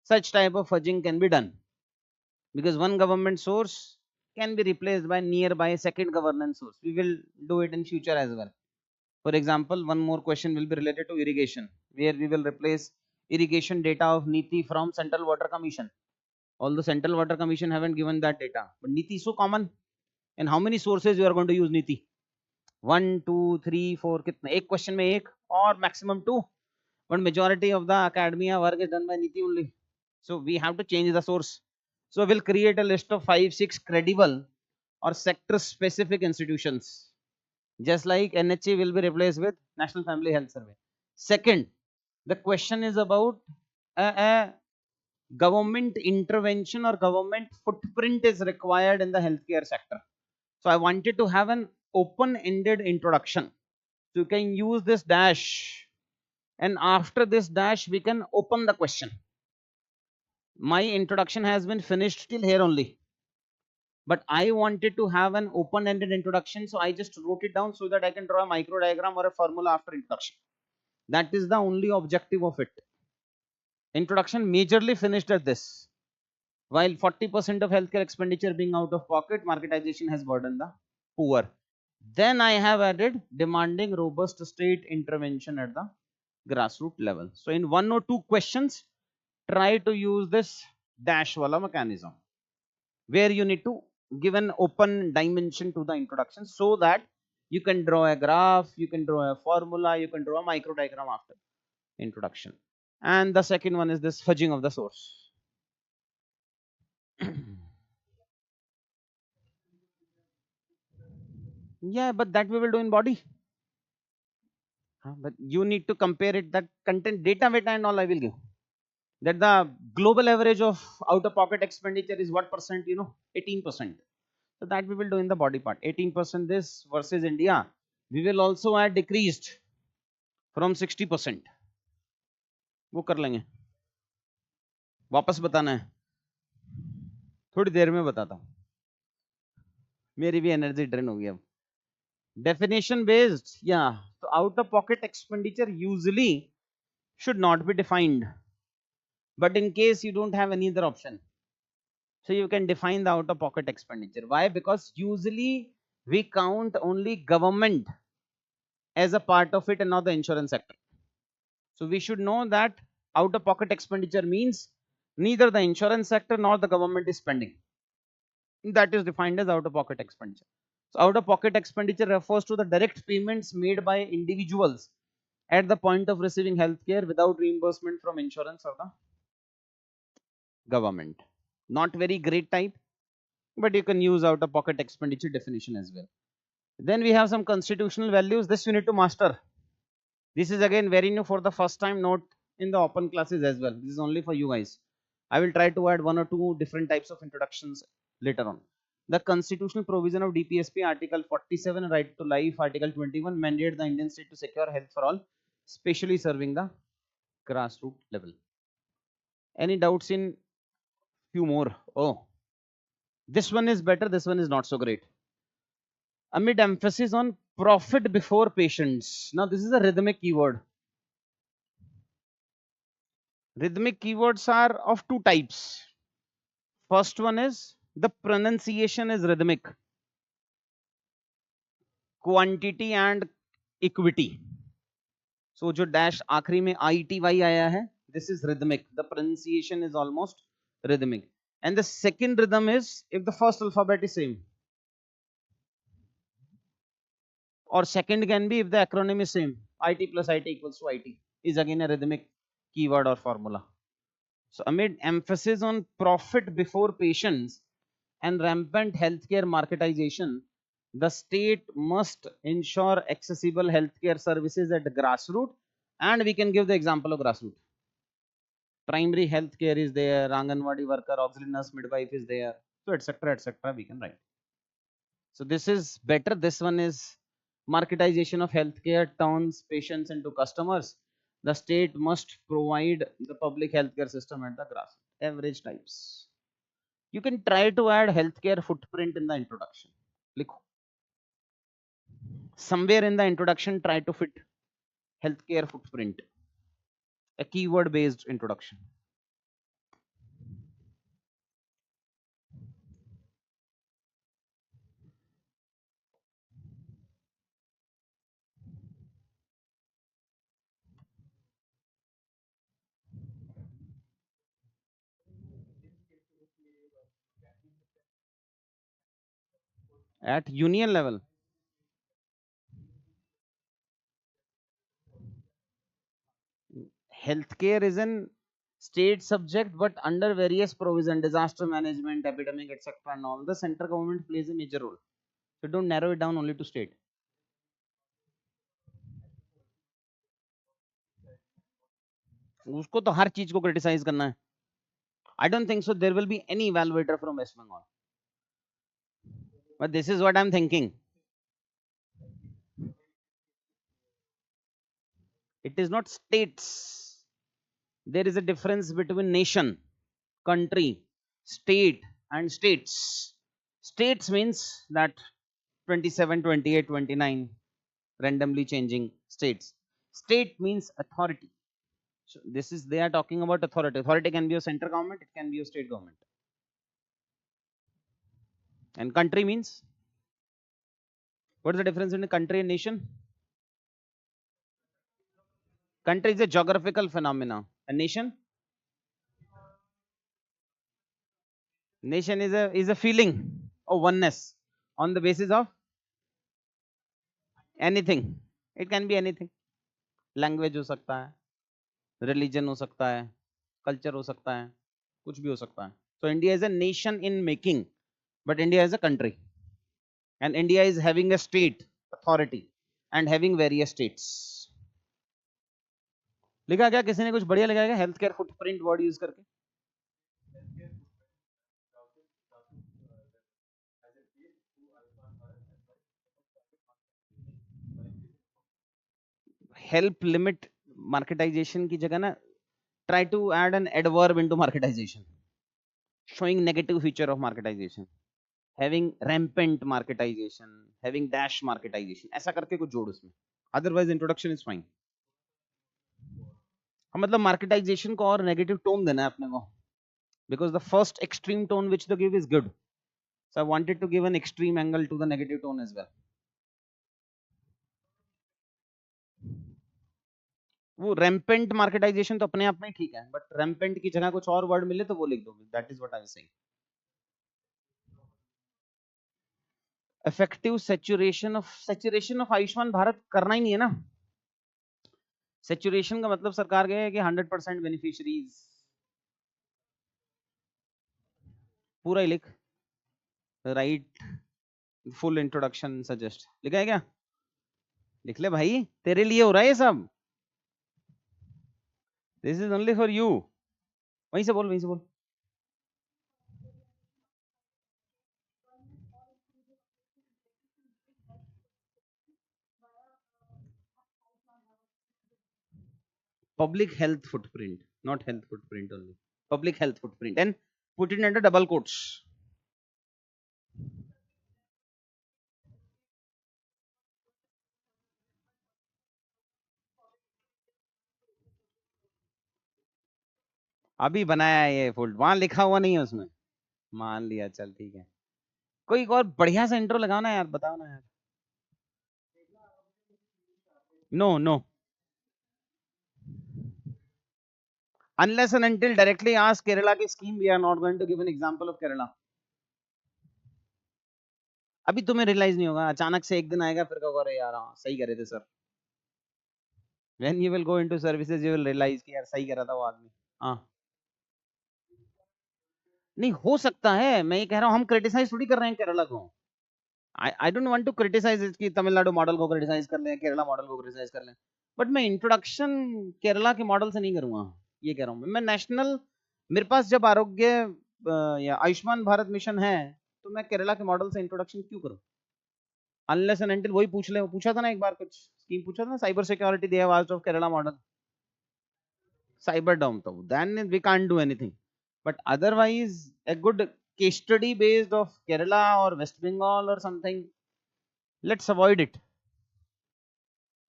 Such type of fudging can be done because one government source can be replaced by nearby second governance source. We will do it in future as well. For example, one more question will be related to irrigation, where we will replace irrigation data of NITI from Central Water Commission. Although Central Water Commission haven't given that data, but NITI is so common. And how many sources you are going to use NITI? 1, 2, 3, 4. कितने? एक question में एक or maximum 2. But majority of the academia work is done by NITI only. So we have to change the source. So we'll create a list of 5, 6 credible or sector specific institutions. Just like NHA will be replaced with National Family Health Survey. Second, the question is about a government intervention or government footprint is required in the healthcare sector. So I wanted to have an open-ended introduction. So you can use this dash, and after this dash we can open the question. My introduction has been finished till here only, but I wanted to have an open-ended introduction, so I just wrote it down so that I can draw a micro diagram or a formula after introduction. That is the only objective of it. Introduction majorly finished at this. While 40% of healthcare expenditure being out of pocket, marketization has burdened the poor. Then I have added demanding robust state intervention at the grassroots level. So in 1 or 2 questions, try to use this dash wala mechanism, where you need to give an open dimension to the introduction so that you can draw a graph, you can draw a formula, you can draw a micro diagram after introduction. And the second one is this fudging of the source. Yeah, but that we will do in body. But you need to compare it, that content data and all I will give. That the global average of out of pocket expenditure is what percent, 18%. So that we will do in the body part. 18% this versus India. We will also add decreased from 60%. वो कर लेंगे, वापस बताना है, थोड़ी देर में बताता हूँ, मेरी भी एनर्जी ड्रेन हो गई अब. Definition based, yeah. So out of pocket expenditure usually should not be defined, but in case you don't have any other option, so you can define the out of pocket expenditure. Why? Because usually we count only government as a part of it and not the insurance sector. So we should know that out of pocket expenditure means neither the insurance sector nor the government is spending. That is defined as out of pocket expenditure. So out of pocket expenditure refers to the direct payments made by individuals at the point of receiving healthcare without reimbursement from insurance or the government. Not very great type, but you can use out of pocket expenditure definition as well. Then we have some constitutional values. This you need to master. This is again very new for the first time, not in the open classes as well. This is only for you guys. I will try to add 1 or 2 different types of introductions later on. The constitutional provision of DPSP, Article 47, right to life, Article 21, mandate the Indian state to secure health for all, especially serving the grassroots level. Any doubts in few more? Oh, this one is better, this one is not so great. Amid emphasis on profit before patients. Now this is a rhythmic keyword. Rhythmic keywords are of 2 types. First one is the pronunciation is rhythmic. Quantity and equity. So जो dash आखिरी में ITY आया है, this is rhythmic. The pronunciation is almost rhythmic. And the second rhythm is if the first alphabet is same. Or second can be if the acronym is same. IT plus IT equals to IT is again a rhythmic keyword or formula. So amid emphasis on profit before patients and rampant healthcare marketization, the state must ensure accessible healthcare services at the grassroots, and we can give the example of grassroots. Primary healthcare is there, Anganwadi worker, auxiliary nurse, midwife is there, so etc. we can write. So this is better. This one is marketization of healthcare turns patients into customers. The state must provide the public healthcare system at the grassroots. Average types. You can try to add healthcare footprint in the introduction. Likho. Somewhere in the introduction, try to fit healthcare footprint. A keyword based introduction. at union level. Healthcare is an state subject, but under various provision, disaster management, epidemic, etc. and all, the central government plays a major role. So don't narrow it down only to state. उसको तो हर चीज को criticise करना है. I don't think so there will be any evaluator from West Bengal. But this is what I'm thinking. It is not states. There is a difference between nation, country, state and states. States means that 27, 28, 29 randomly changing states. State means authority. So this is, they are talking about authority. Authority can be a central government, it can be a state government. And country means, what is the difference between country and nation? Country is a geographical phenomena. A nation? Nation is a feeling of oneness on the basis of anything. It can be anything. Language हो सकता है, religion हो सकता है, culture हो सकता है, कुछ भी हो सकता है. So India is a nation in making, but India is a country. And India is having a state authority and having various states. लिखा क्या, किसी ने कुछ बढ़िया लिखा है? Health care footprint word use करके. हेल्प लिमिट मार्केटाइजेशन की जगह ना, try to add an adverb into marketization, showing negative feature of marketization, having rampant marketization, having dash marketization, ऐसा करके कुछ जोड़ उसमें. Otherwise introduction is fine. मतलब marketization को और negative tone देना है अपने को, because the first extreme tone which they give is good. So I wanted to give an extreme angle to the negative tone as well. वो rampant marketization तो अपने आप में ठीक है, but rampant की जगह कुछ और word मिले तो वो लिख दो. That is what I was saying. Effective saturation of Ayushman Bharat करना ही नहीं है ना. Saturation का मतलब सरकार कहे कि 100% बेनिफिशियरीज, पूरा ही लिख. राइट फुल इंट्रोडक्शन सजेस्ट, लिखा है क्या? लिख ले भाई, तेरे लिए हो रहा है ये सब. This is only for you. वहीं से बोल, वहीं से बोल. Public health footprint, not health footprint only. Public health footprint, and put it under double quotes. अभी बनाया है ये फुल, वहां लिखा हुआ नहीं है उसमें. मान लिया, चल ठीक है. कोई और बढ़िया सा इंट्रो लगाओ ना यार, बताओ ना यार. No no, unless and until directly ask Kerala की scheme, we are not going to give an example of Kerala. अभी तुम्हें रियलाइज नहीं होगा, अचानक से एक दिन आएगा फिर कहोगे अरे यार हाँ सही कह रहे थे sir. When you will go into services you will realize कि यार सही कह रहा था वो आदमी. हाँ नहीं हो सकता है, मैं ये कह रहा हूँ, हम क्रिटिसाइज थोड़ी कर रहे हैं केरला को. I don't want to criticize कि तमिलनाडु मॉडल को क्रिटिसाइज कर लें, केरला मॉडल को क्रिटिसाइज कर लें, बट मैं इंट्रोडक्शन केरला के मॉडल से नहीं करूंगा. ये कह रहा हूँ मैं नेशनल, मेरे पास जब आरोग्य या आयुष्मान भारत मिशन है तो मैं केरला के मॉडल से इंट्रोडक्शन क्यों करूं? अनलेस एंड अनटिल वही पूछ ले. वो पूछा था ना एक बार, कुछ स्कीम पूछा था ना, cyber security they have asked of Kerala model, cyber dome, तो then we can't do anything. But otherwise a good case study based of Kerala or West Bengal or something, let's avoid it,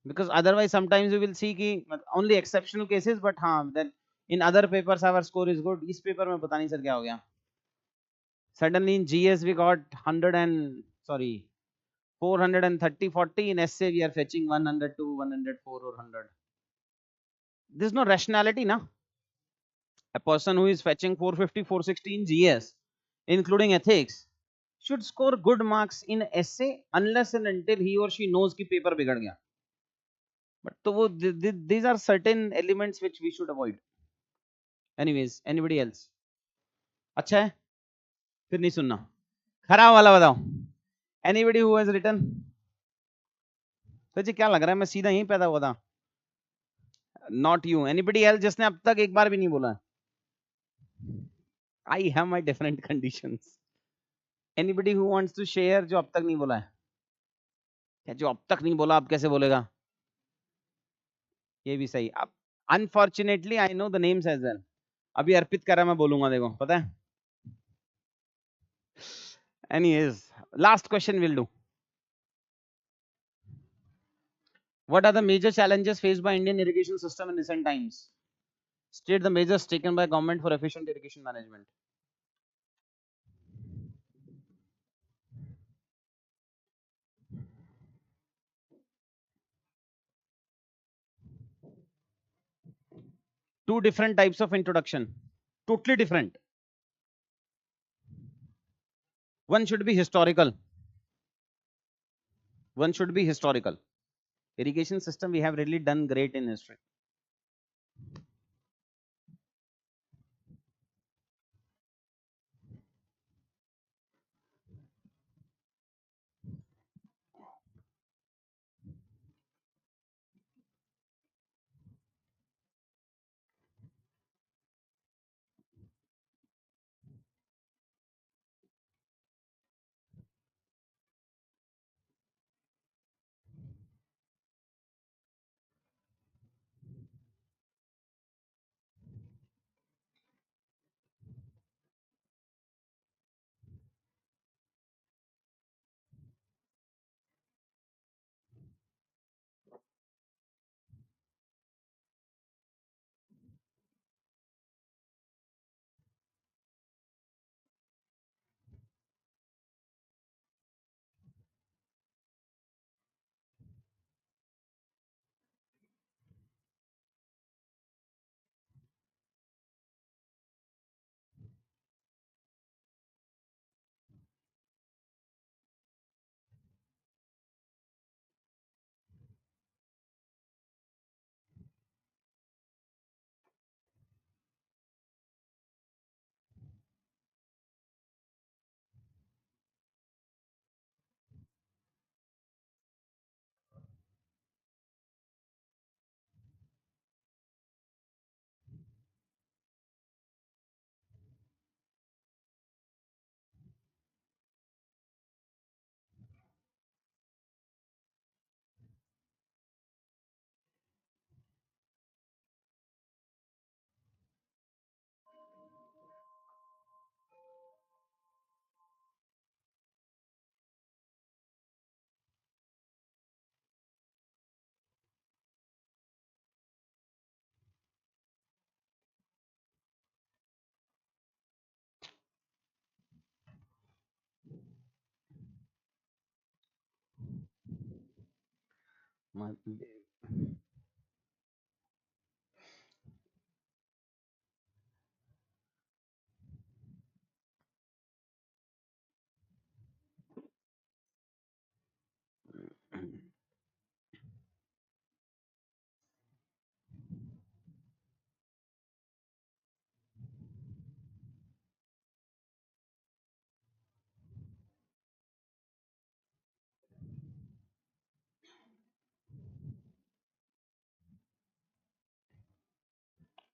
because otherwise sometimes you will see ki only exceptional cases, but हाँ then in other papers our score is good. इस paper में पता नहीं sir क्या हो गया, suddenly in GS we got 430 40, in essay we are fetching 102 104 or 100. There's no rationality na. A person who is fetching 450 460 in GS including ethics should score good marks in essay unless and until he or she knows कि paper बिगड़ गया. But तो वो these are certain elements which we should avoid. Anyways, anybody else? अच्छा है, फिर नहीं सुनना. खराब वाला बताओ. Anybody who has written? तो जी क्या लग रहा है मैं सीधा यहीं पैदा हुआ था? Not you. Anybody else जिसने अब तक एक बार भी नहीं बोला? I have my different conditions. Anybody who wants to share जो अब तक नहीं बोला है? क्या जो अब तक नहीं बोला अब कैसे बोलेगा? ये भी सही. अब unfortunately I know the names as well. अभी अर्पित कर रहा मैं बोलूंगा देखो पता है. Anyways, last question will do. What are the major challenges faced by Indian irrigation system in recent times? State the measures taken by government for efficient irrigation management. Two different types of introduction, totally different. One should be historical. One should be historical. Irrigation system we have really done great in history.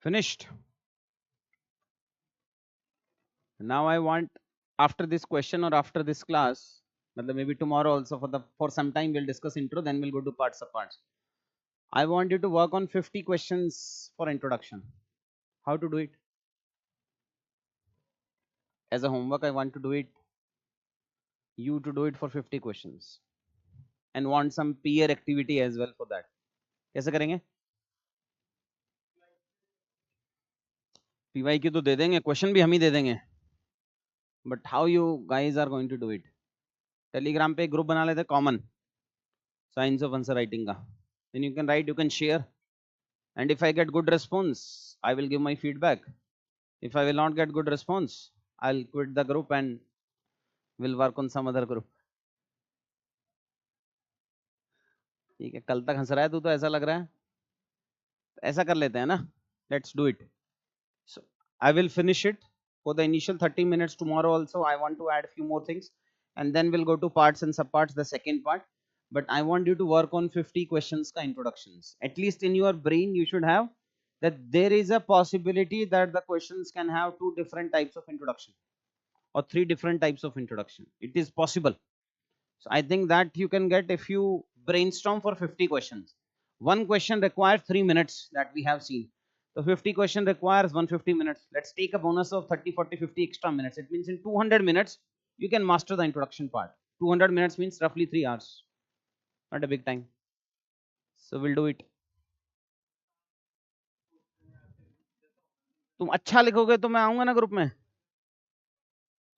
Finished. Now I want after this question or after this class, maybe tomorrow also for some time we'll discuss intro, then we'll go to parts of parts. I want you to work on 50 questions for introduction. How to do it? As a homework, I want to do it. You to do it for 50 questions, and want some peer activity as well for that. कैसे करेंगे? PY की तो दे देंगे, question भी हम ही दे देंगे. But how you guys are going to do it? Telegram पे group बना लेते common science of answer writing का. Then you can write, you can share, and if I get good response, I will give my feedback. If I will not get good response, I'll quit the group and Will work on some other group. ठीक है, कल तक हंस रहा है तू तो, ऐसा लग रहा है. ऐसा कर लेते हैं ना, let's do it. So I will finish it for the initial 30 minutes tomorrow also. I want to add few more things and then we'll go to parts and subparts, the second part. But I want you to work on 50 questions ka introductions. At least in your brain you should have that there is a possibility that the questions can have 2 different types of introduction or 3 different types of introduction. It is possible. So I think that you can get if you brainstorm for 50 questions. One question requires 3 minutes that we have seen. So 50 question requires 150 minutes. Let's take a bonus of 30, 40, 50 extra minutes. It means in 200 minutes, you can master the introduction part. 200 minutes means roughly 3 hours. Not a big time. So we'll do it. तुम अच्छा लिखोगे तो मैं आऊंगा ना group में.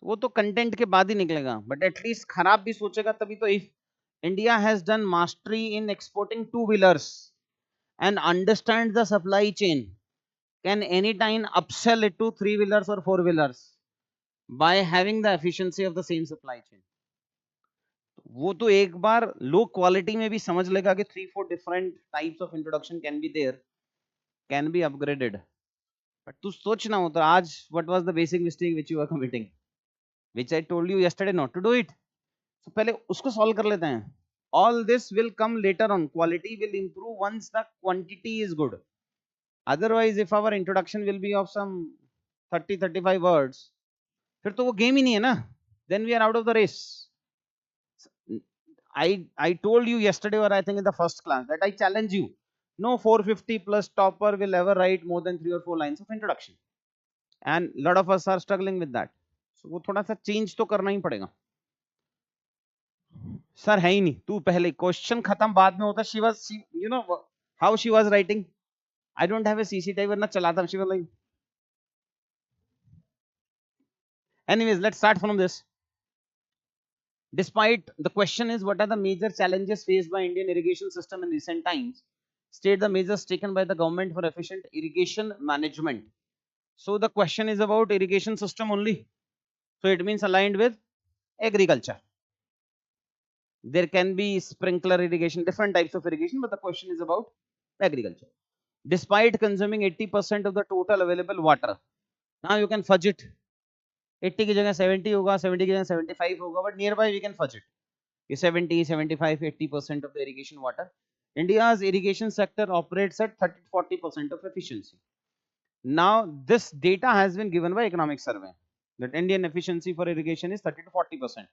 वो तो कंटेंट के बाद ही निकलेगा, बट एटलीस्ट खराब भी सोचेगा तभी तो. If India has done mastery in exporting two-wheelers and understands the supply chain, can anytime upsell it to three-wheelers or four-wheelers by having the efficiency of the same supply chain. वो तो एक बार low quality में भी समझ लेगा कि 3-4 different types of introduction can be there, can be upgraded. But तू सोचना हो तो आज what was the basic mistake which you were committing, which I told you yesterday not to do it. So पहले उसको solve कर लेते हैं. All this will come later on. Quality will improve once the quantity is good. Otherwise, if our introduction will be of some 30-35 words, फिर तो वो game ही नहीं है ना. Then we are out of the race. I told you yesterday, or I think in the first class, that I challenge you. No 450 plus topper will ever write more than 3 or 4 lines of introduction. And a lot of us are struggling with that. So वो थोड़ा सा change तो करना ही पड़ेगा. Sir है ही नहीं, तू पहले क्वेश्चन खत्म बाद में होता. She was, you know how she was writing. I don't have a CCTV वरना चलाता. She was like, anyways let's start from this. Despite the question is what are the major challenges faced by Indian irrigation system in recent times, state the measures taken by the government for efficient irrigation management. So the question is about irrigation system only, so it means aligned with agriculture. There can be sprinkler irrigation, different types of irrigation, but the question is about agriculture. Despite consuming 80% of the total available water, now you can fudge it. 80 की जगह 70 होगा, 70 की जगह 75 होगा, but nearby we can fudge it. 70, 75, 80% of the irrigation water. India's irrigation sector operates at 30-40% of efficiency. Now this data has been given by economic survey that Indian efficiency for irrigation is 30-40%.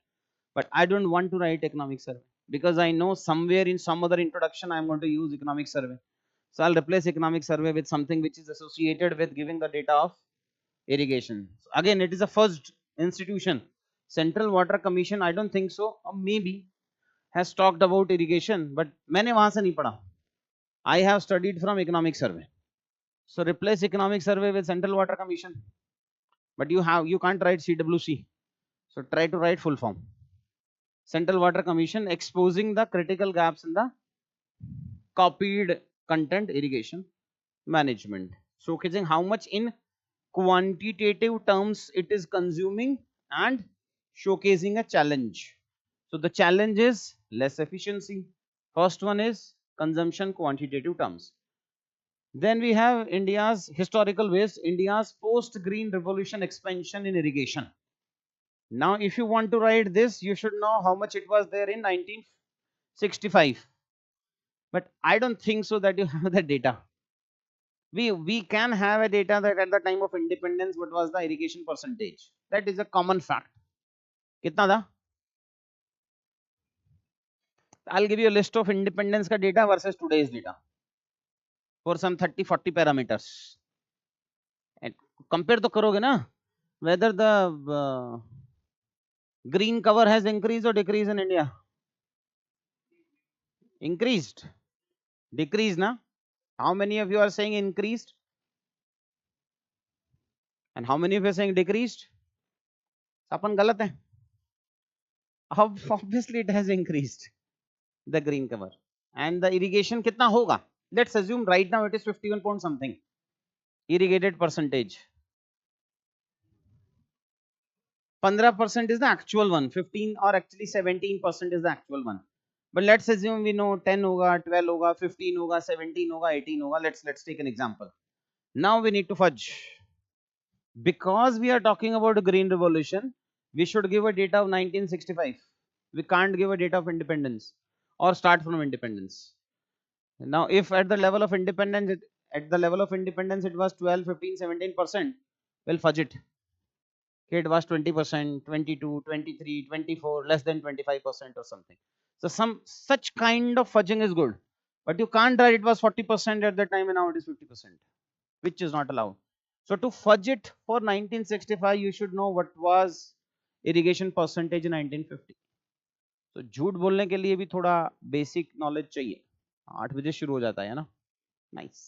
But I don't want to write economic survey because I know somewhere in some other introduction I am going to use economic survey. So I'll replace economic survey with something which is associated with giving the data of irrigation. So again, it is a first institution. Central Water Commission, I don't think so, or maybe has talked about irrigation, but मैंने वहां से नहीं पढ़ा. I have studied from economic survey. So replace economic survey with Central Water Commission. But you can't write CWC. So try to write full form. Central Water Commission exposing the critical gaps in the copied content irrigation management, showcasing how much in quantitative terms it is consuming and showcasing a challenge. So the challenge is less efficiency. First one is consumption quantitative terms. Then we have India's historical ways, India's post-green revolution expansion in irrigation. Now if you want to write this, you should know how much it was there in 1965. But I don't think so that you have the data. We can have a data that at the time of independence what was the irrigation percentage. That is a common fact. कितना था? I'll give you a list of independence का data versus today's data for some 30-40 parameters. And compare तो करोगे ना, whether the green cover has increased or decreased in India. Increased, decreased ना? How many of you are saying increased? And how many of you are saying decreased? अपन गलत है. Obviously it has increased, the green cover. And the irrigation कितना होगा? Let's assume right now it is 51 point something irrigated percentage. 15% is the actual one, 15 or actually 17% is the actual one. But let's assume we know 10 hoga, 12 hoga, 15 hoga, 17 hoga, 18 hoga. Let's take an example. Now we need to fudge. Because we are talking about a green revolution, we should give a date of 1965. We can't give a date of independence or start from independence. Now, if at the level of independence, it was 12, 15, 17%, well, fudge it. It was 20%, 22, 23, 24, less than 25% or something. So some such kind of fudging is good, but you can't write it was 40% at the time and now it is 50%, which is not allowed. So to fudge it for 1965, you should know what was irrigation percentage in 1950. So झूठ बोलने के लिए भी थोड़ा basic knowledge चाहिए. 8 बजे शुरू हो जाता है ना. Nice.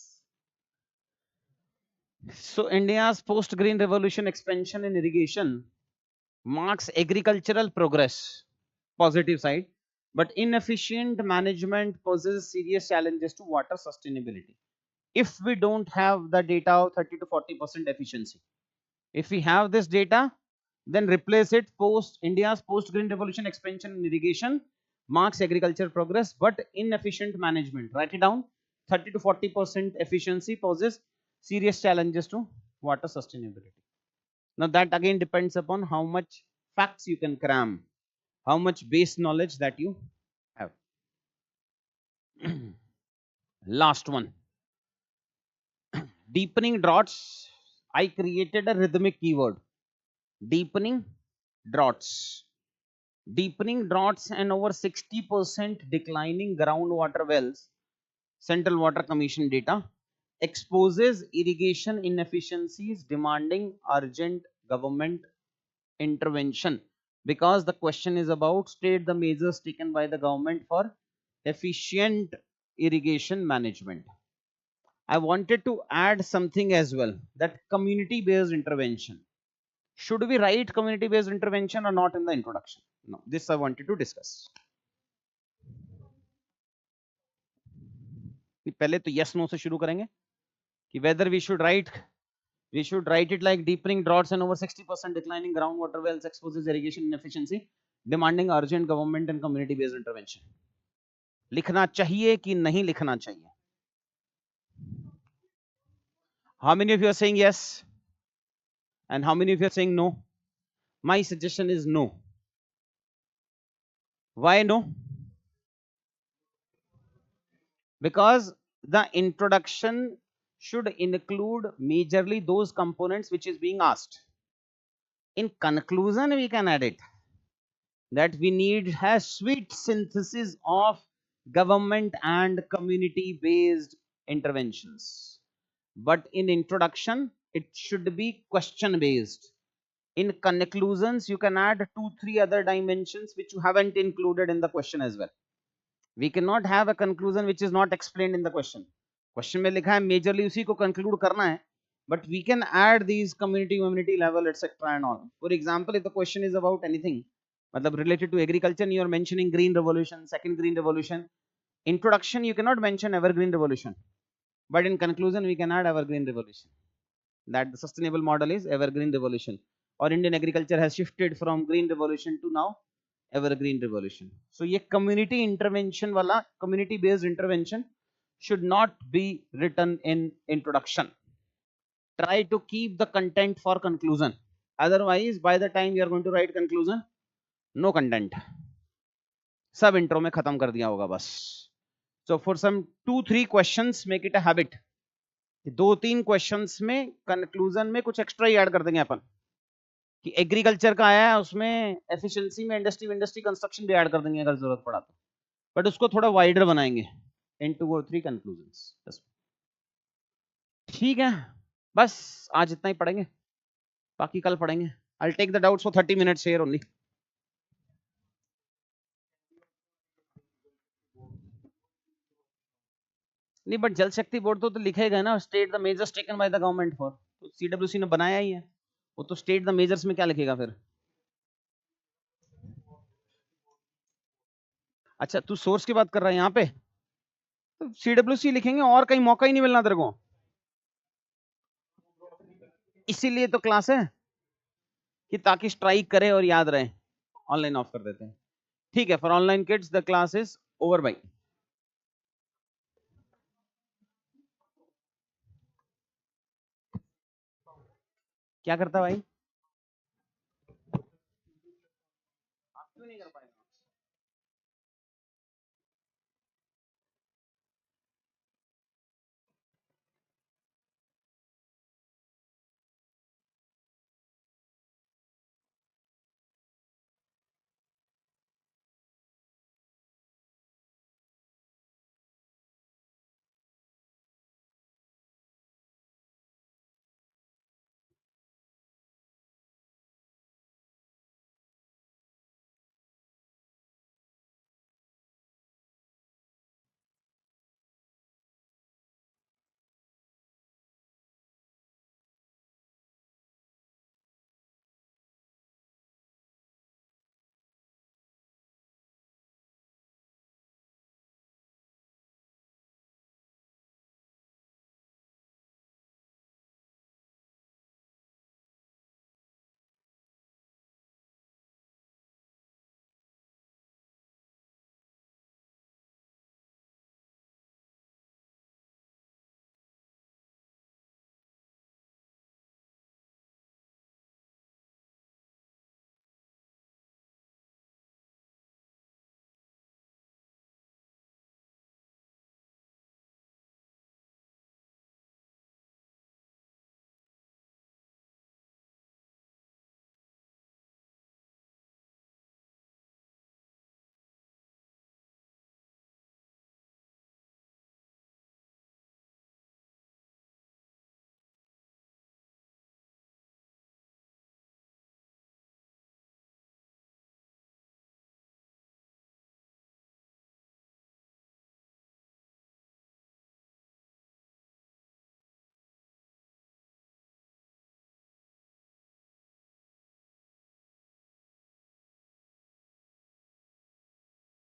So India's post-green revolution expansion in irrigation marks agricultural progress, positive side, but inefficient management poses serious challenges to water sustainability. If we don't have the data of 30 to 40% efficiency, if we have this data, then replace it. India's post-green revolution expansion in irrigation marks agricultural progress, but inefficient management. Write it down. 30 to 40% efficiency poses serious challenges to water sustainability. Now that again depends upon how much facts you can cram, how much base knowledge that you have. Last one. Deepening droughts. I created a rhythmic keyword. Deepening droughts. Deepening droughts and over 60% declining groundwater wells. Central Water Commission data exposes irrigation inefficiencies demanding urgent government intervention, because the question is about state the measures taken by the government for efficient irrigation management. I wanted to add something as well, that community based intervention. Should we write community based intervention or not in the introduction? No, this I wanted to discuss. पहले तो yes no से शुरू करेंगे कि whether we should write it like deepening droughts and over 60% declining groundwater wells exposes irrigation inefficiency demanding urgent government and community based intervention. लिखना चाहिए कि नहीं लिखना चाहिए? How many of you are saying yes and how many of you are saying no? My suggestion is no. Why no? Because the introduction should include majorly those components which is being asked. In conclusion, we can add it that we need a sweet synthesis of government and community based interventions. But in introduction, it should be question based. In conclusions, you can add 2-3 other dimensions which you haven't included in the question as well. We cannot have a conclusion which is not explained in the question. Question में लिखा है majorly उसी को conclude करना है, but we can add these community level etc and all. For example, if the question is about anything मतलब related to agriculture, you are mentioning green revolution, second green revolution. Introduction you cannot mention evergreen revolution, but in conclusion we can add evergreen revolution, that the sustainable model is evergreen revolution, or Indian agriculture has shifted from green revolution to now evergreen revolution. So ये community intervention वाला, community based intervention should not be written in introduction. Try to keep the content for conclusion. Otherwise, by the time you are going to write conclusion, no content. सब intro में खत्म कर दिया होगा बस. So for some 2-3 questions, make it a habit. 2-3 questions में conclusion में कुछ extra ही add कर देंगे अपन. कि एग्रीकल्चर का आया है उसमें एफिशिएंसी में इंडस्ट्री कंस्ट्रक्शन भी ऐड कर देंगे अगर जरूरत पड़ा तो, बट उसको थोड़ा वाइडर बनाएंगे इन 2 or 3 कंक्लूजन्स. ठीक है, बस आज इतना ही पढ़ेंगे, बाकी कल पढ़ेंगे. I will take the doubts for 30 minutes here only. नहीं, बट जल शक्ति बोर्ड तो लिखेगा ना state the measures taken by the government for, तो सीडब्ल्यूसी ने बनाया ही है, वो तो स्टेट द मेजर्स में क्या लिखेगा फिर? अच्छा, तू सोर्स की बात कर रहा है यहाँ पे, तो सीडब्ल्यूसी लिखेंगे और कहीं मौका ही नहीं मिलना तेरे को, इसीलिए तो क्लास है कि ताकि स्ट्राइक करे और याद रहे। ऑनलाइन ऑफ कर देते हैं। ठीक है, for online kids the class is over by. क्या करता भाई? आप क्यों नहीं कर पाएगा?